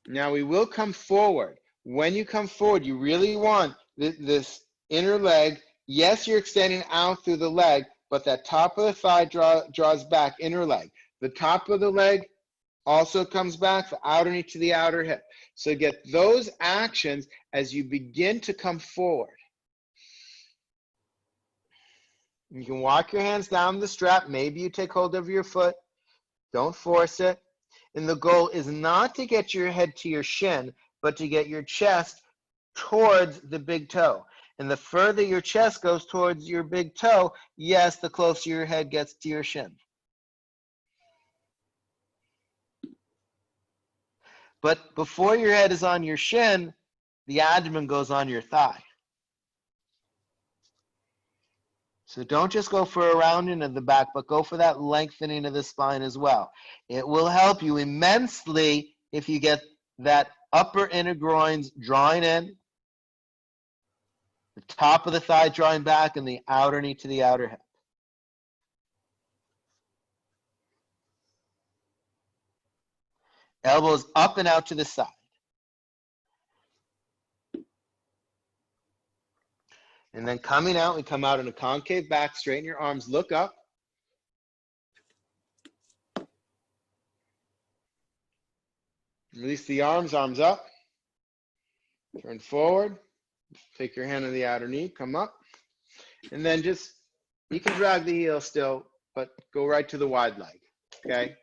Now we will come forward. When you come forward, you really want this inner leg. Yes, you're extending out through the leg, but that top of the thigh draws back, inner leg. The top of the leg also comes back, the outer knee to the outer hip. So get those actions as you begin to come forward. You can walk your hands down the strap. Maybe you take hold of your foot. Don't force it. And the goal is not to get your head to your shin, but to get your chest towards the big toe. And the further your chest goes towards your big toe, yes, the closer your head gets to your shin. But before your head is on your shin, the abdomen goes on your thigh. So don't just go for a rounding of the back, but go for that lengthening of the spine as well. It will help you immensely if you get that upper inner groins drawing in, the top of the thigh drawing back, and the outer knee to the outer hip. Elbows up and out to the side. And then coming out, we come out in a concave back, straighten your arms, look up. Release the arms, arms up. Turn forward. Take your hand on the outer knee, come up. And then just, you can drag the heel still, but go right to the wide leg, okay?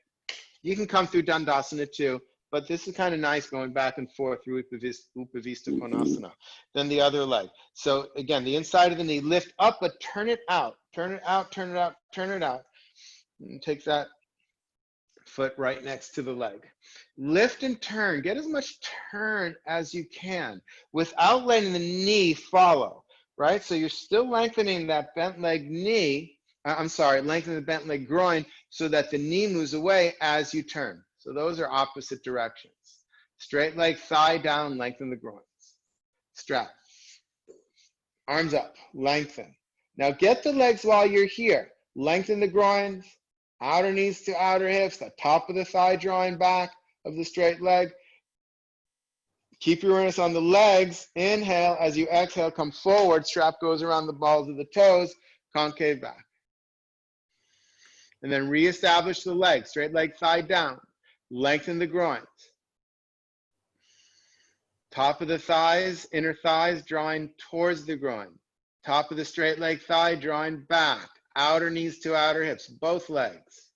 You can come through Dandasana too, but this is kind of nice going back and forth through Upavista Konasana. Then the other leg. So again, the inside of the knee, lift up, but turn it out. Turn it out, turn it out, turn it out. And take that foot right next to the leg. Lift and turn. Get as much turn as you can without letting the knee follow, right? So you're still lengthening that bent leg knee. Lengthening the bent leg groin so that the knee moves away as you turn. So those are opposite directions. Straight leg, thigh down, lengthen the groins. Strap. Arms up, lengthen. Now get the legs while you're here. Lengthen the groins, outer knees to outer hips, the top of the thigh drawing back of the straight leg. Keep your awareness on the legs. Inhale. As you exhale, come forward. Strap goes around the balls of the toes, concave back. And then reestablish the legs. Straight leg, thigh down. Lengthen the groins. Top of the thighs, inner thighs drawing towards the groin. Top of the straight leg thigh drawing back. Outer knees to outer hips, both legs.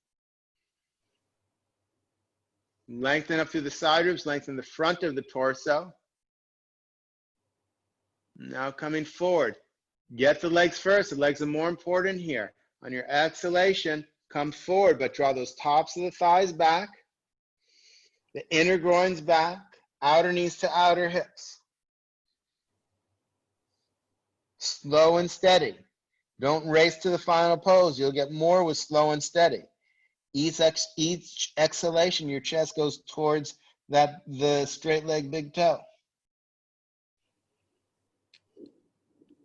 Lengthen up through the side ribs, lengthen the front of the torso. Now coming forward. Get the legs first. The legs are more important here. On your exhalation, come forward, but draw those tops of the thighs back, the inner groins back, outer knees to outer hips. Slow and steady. Don't race to the final pose. You'll get more with slow and steady. Each exhalation, your chest goes towards the straight leg, big toe.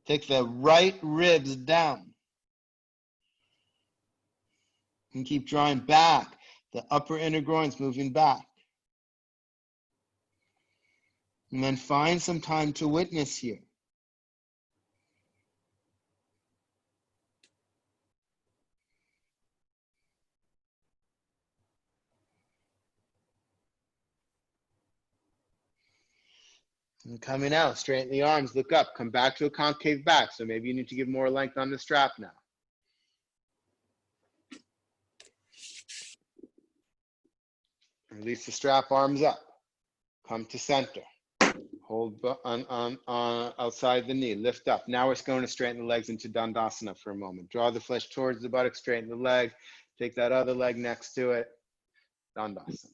Take the right ribs down. And keep drawing back. The upper inner groins moving back. And then find some time to witness here. And coming out, straighten the arms, look up, come back to a concave back. So maybe you need to give more length on the strap now. Release the strap, arms up. Come to center. Hold on outside the knee, lift up. Now we're going to straighten the legs into Dandasana for a moment. Draw the flesh towards the buttock, straighten the leg. Take that other leg next to it, Dandasana.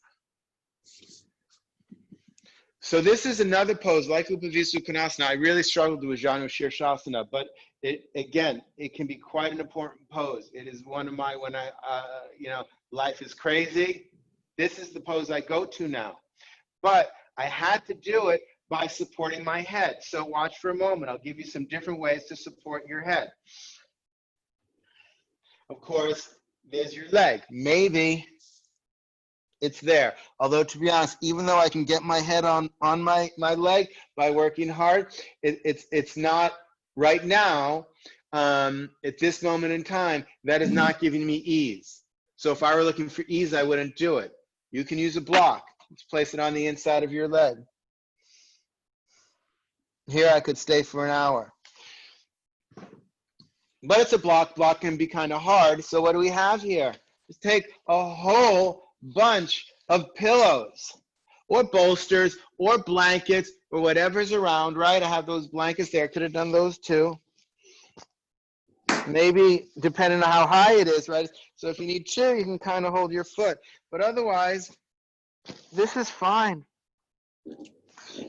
So this is another pose like Upavisa Konasana. I really struggled with Janu Shirshasana, but it can be quite an important pose. It is one of my, when life is crazy, this is the pose I go to now. But I had to do it by supporting my head. So watch for a moment. I'll give you some different ways to support your head. Of course, there's your leg. Maybe it's there. Although, to be honest, even though I can get my head on my leg by working hard, it's not right now, at this moment in time, that is not giving me ease. So if I were looking for ease, I wouldn't do it. You can use a block. Let's place it on the inside of your leg. Here I could stay for an hour. But it's a block. Block can be kind of hard. So what do we have here? Just take a whole bunch of pillows or bolsters or blankets or whatever's around, right? I have those blankets there. Could have done those too. Maybe depending on how high it is, right? So if you need two, you can kind of hold your foot. But otherwise, this is fine.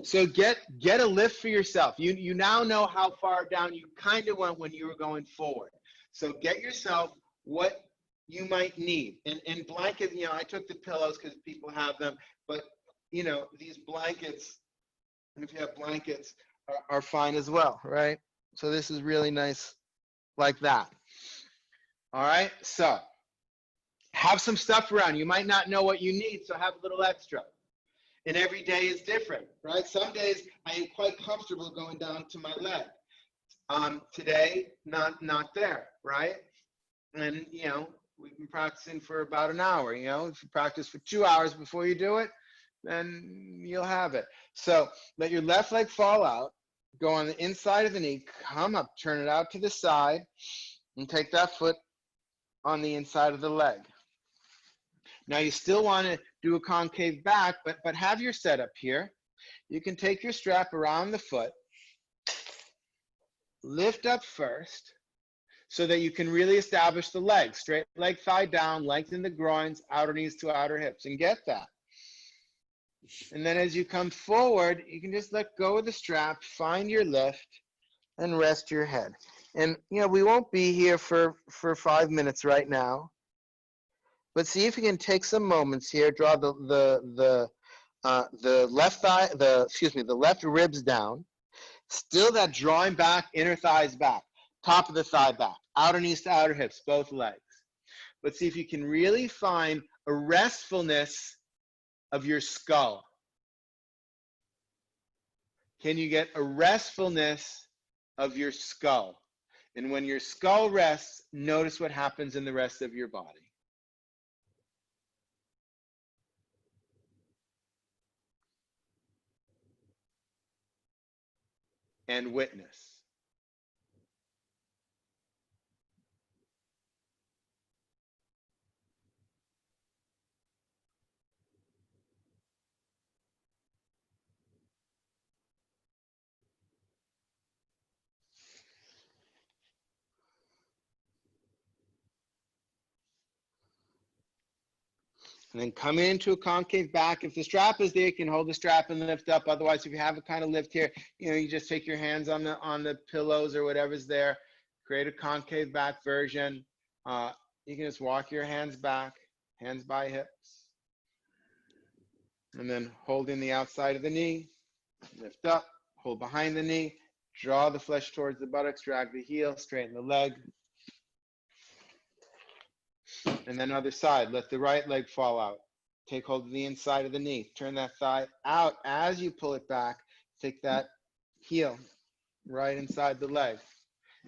So get a lift for yourself. You now know how far down you kind of went when you were going forward. So get yourself what you might need. And blankets, I took the pillows because people have them, but these blankets, if you have blankets, are fine as well, right? So this is really nice like that. All right, so have some stuff around. You might not know what you need, so have a little extra. And every day is different, right? Some days I am quite comfortable going down to my leg. Today, not there, right? And we've been practicing for about an hour. If you practice for 2 hours before you do it, then you'll have it. So let your left leg fall out, go on the inside of the knee, come up, turn it out to the side, and take that foot on the inside of the leg. Now you still want to do a concave back, but have your setup here. You can take your strap around the foot, lift up first so that you can really establish the leg. Straight leg, thigh down, lengthen the groins, outer knees to outer hips, and get that. And then as you come forward, you can just let go of the strap, find your lift, and rest your head. And we won't be here for 5 minutes right now. But see if you can take some moments here. Draw the left thigh, the left ribs down. Still that drawing back, inner thighs back, top of the thigh back, outer knees to outer hips, both legs. But see if you can really find a restfulness of your skull. Can you get a restfulness of your skull? And when your skull rests, notice what happens in the rest of your body. And witness. And then come into a concave back. If the strap is there, you can hold the strap and lift up. Otherwise, if you have a kind of lift here, you just take your hands on the pillows or whatever's there. Create a concave back version. You can just walk your hands back, hands by hips. And then holding the outside of the knee, lift up, hold behind the knee, draw the flesh towards the buttocks, drag the heel, straighten the leg. And then other side, let the right leg fall out. Take hold of the inside of the knee. Turn that thigh out as you pull it back. Take that heel right inside the leg.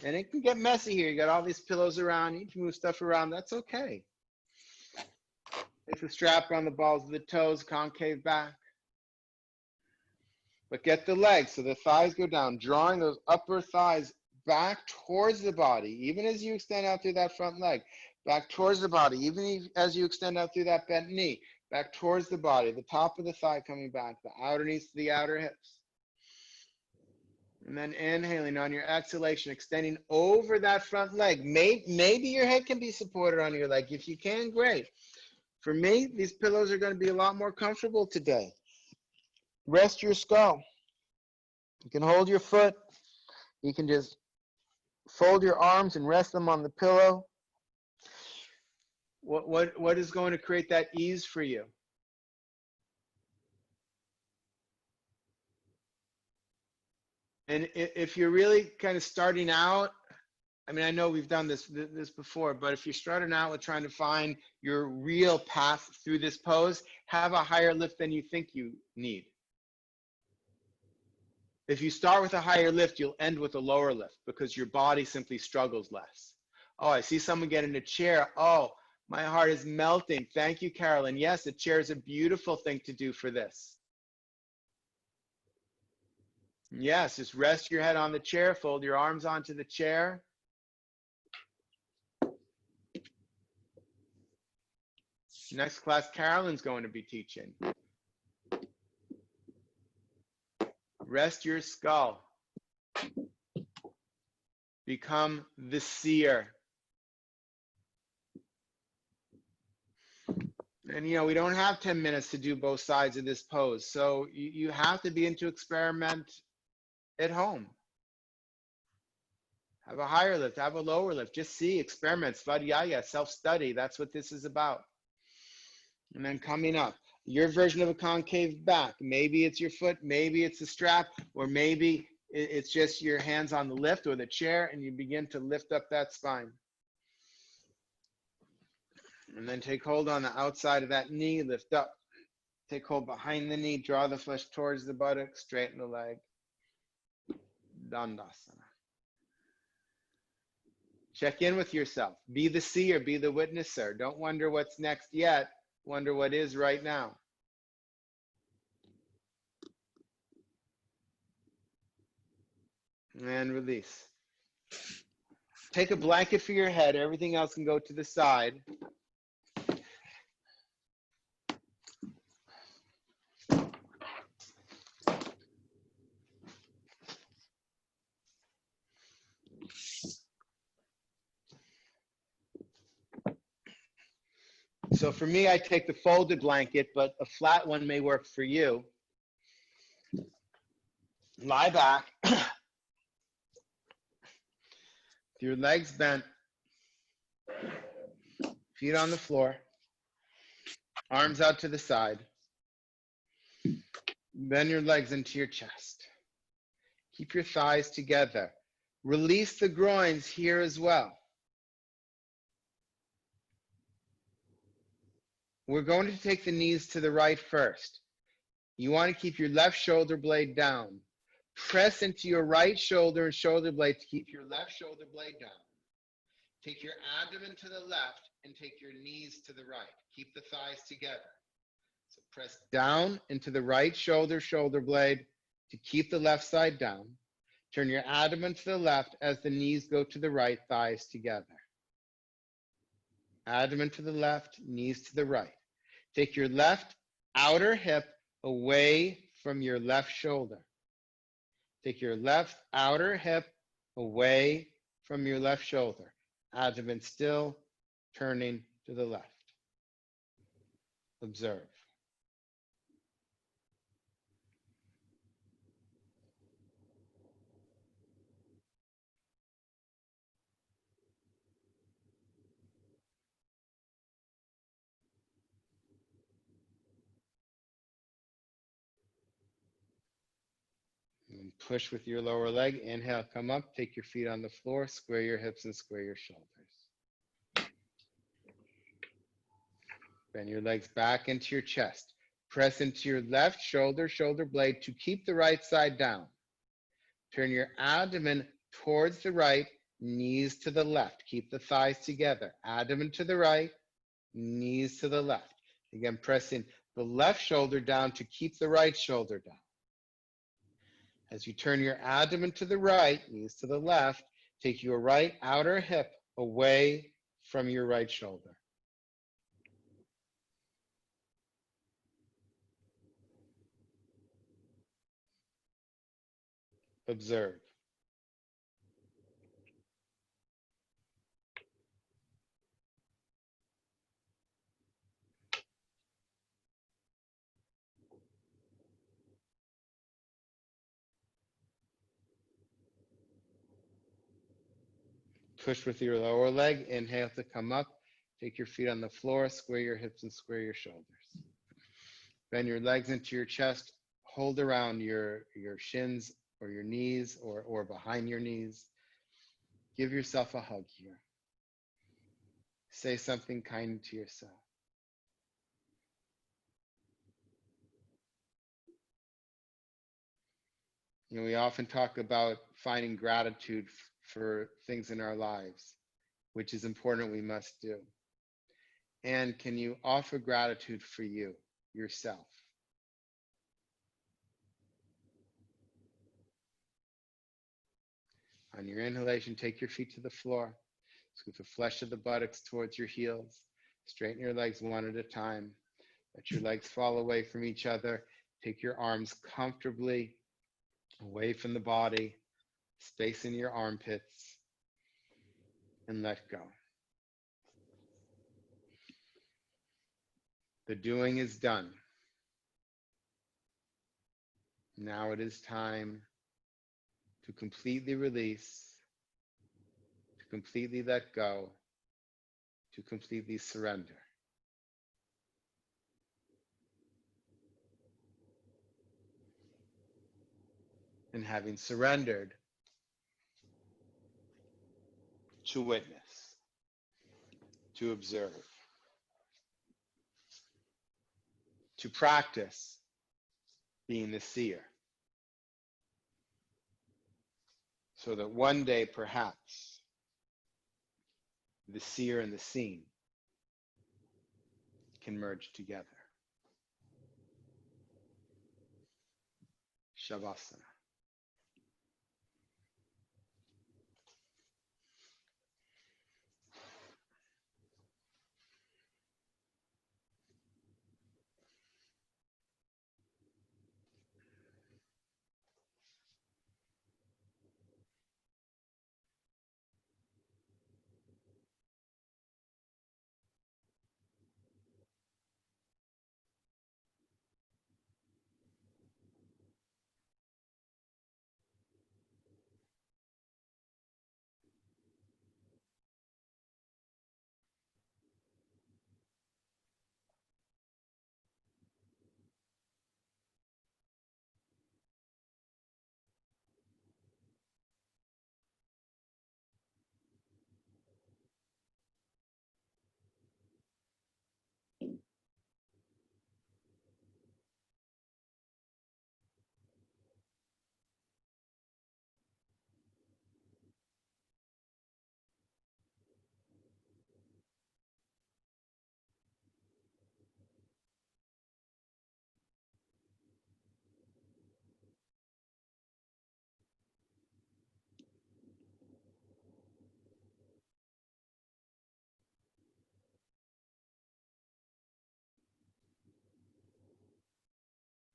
And it can get messy here. You got all these pillows around. You need to move stuff around. That's okay. Take the strap around the balls of the toes, concave back. But get the legs so the thighs go down, drawing those upper thighs back towards the body, even as you extend out through that front leg. Back towards the body, even as you extend out through that bent knee. Back towards the body, the top of the thigh coming back, the outer knees to the outer hips. And then inhaling on your exhalation, extending over that front leg. Maybe your head can be supported on your leg. If you can, great. For me, these pillows are going to be a lot more comfortable today. Rest your skull. You can hold your foot. You can just fold your arms and rest them on the pillow. What is going to create that ease for you? And if you're really kind of starting out, I mean, I know we've done this before, but if you're starting out with trying to find your real path through this pose, have a higher lift than you think you need. If you start with a higher lift, you'll end with a lower lift because your body simply struggles less. Oh, I see someone get in a chair. Oh, my heart is melting. Thank you, Carolyn. Yes, a chair is a beautiful thing to do for this. Yes, just rest your head on the chair, fold your arms onto the chair. Next class, Carolyn's going to be teaching. Rest your skull. Become the seer. And we don't have 10 minutes to do both sides of this pose. So you have to begin to experiment at home. Have a higher lift, have a lower lift. Just see, experiment, svadhyaya, self-study. That's what this is about. And then coming up, your version of a concave back. Maybe it's your foot, maybe it's the strap, or maybe it's just your hands on the lift or the chair, and you begin to lift up that spine. And then take hold on the outside of that knee, lift up. Take hold behind the knee, draw the flesh towards the buttock, straighten the leg. Dandasana. Check in with yourself. Be the seer, be the witnesser. Don't wonder what's next yet. Wonder what is right now. And release. Take a blanket for your head. Everything else can go to the side. So for me, I take the folded blanket, but a flat one may work for you. Lie back. Your legs bent. Feet on the floor. Arms out to the side. Bend your legs into your chest. Keep your thighs together. Release the groins here as well. We're going to take the knees to the right first. You want to keep your left shoulder blade down. Press into your right shoulder and shoulder blade to keep your left shoulder blade down. Take your abdomen to the left and take your knees to the right. Keep the thighs together. So press down into the right shoulder, shoulder blade to keep the left side down. Turn your abdomen to the left as the knees go to the right, thighs together. Abdomen to the left, knees to the right. Take your left outer hip away from your left shoulder. Take your left outer hip away from your left shoulder. Abdomen still turning to the left. Observe. And push with your lower leg. Inhale, come up, take your feet on the floor, square your hips and square your shoulders. Bend your legs back into your chest. Press into your left shoulder, shoulder blade to keep the right side down. Turn your abdomen towards the right, knees to the left. Keep the thighs together. Abdomen to the right, knees to the left. Again, pressing the left shoulder down to keep the right shoulder down. As you turn your abdomen to the right, knees to the left, take your right outer hip away from your right shoulder. Observe. Push with your lower leg. Inhale to come up. Take your feet on the floor. Square your hips and square your shoulders. Bend your legs into your chest. Hold around your shins or your knees or behind your knees. Give yourself a hug here. Say something kind to yourself. You know, we often talk about finding gratitude for things in our lives, which is important, we must do. And can you offer gratitude for you, yourself? On your inhalation, take your feet to the floor. Scoot the flesh of the buttocks towards your heels. Straighten your legs one at a time. Let your legs fall away from each other. Take your arms comfortably away from the body, space in your armpits, and let go. The doing is done. Now it is time to completely release, to completely let go, to completely surrender. And having surrendered, to witness, to observe, to practice being the seer, so that one day perhaps the seer and the seen can merge together. Shavasana.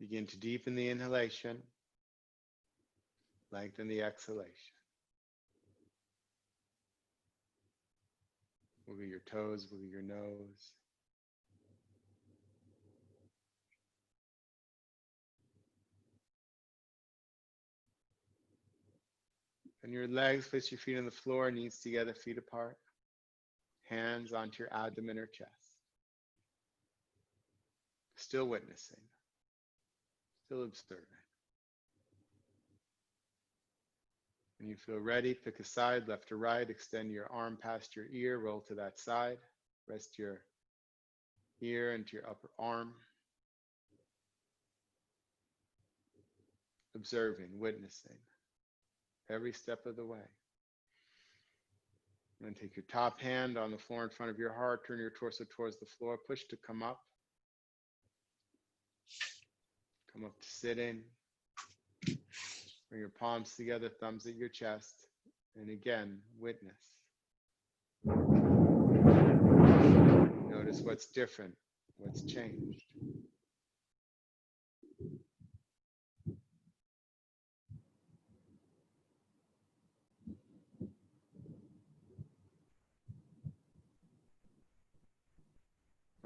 Begin to deepen the inhalation, lengthen the exhalation. Wiggle your toes, wiggle your nose. And your legs, place your feet on the floor, knees together, feet apart. Hands onto your abdomen or chest. Still witnessing. Still observing. When you feel ready, pick a side, left or right. Extend your arm past your ear, roll to that side. Rest your ear into your upper arm. Observing, witnessing every step of the way. And then take your top hand on the floor in front of your heart, turn your torso towards the floor, push to come up. Come up to sitting. Bring your palms together, thumbs at your chest. And again, witness. Notice what's different, what's changed.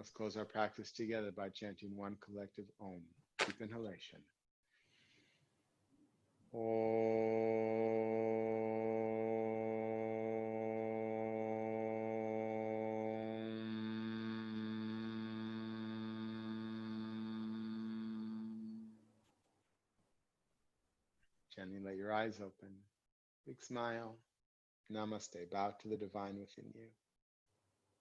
Let's close our practice together by chanting one collective Om. Deep inhalation. Gently let your eyes open. Big smile. Namaste. Bow to the divine within you.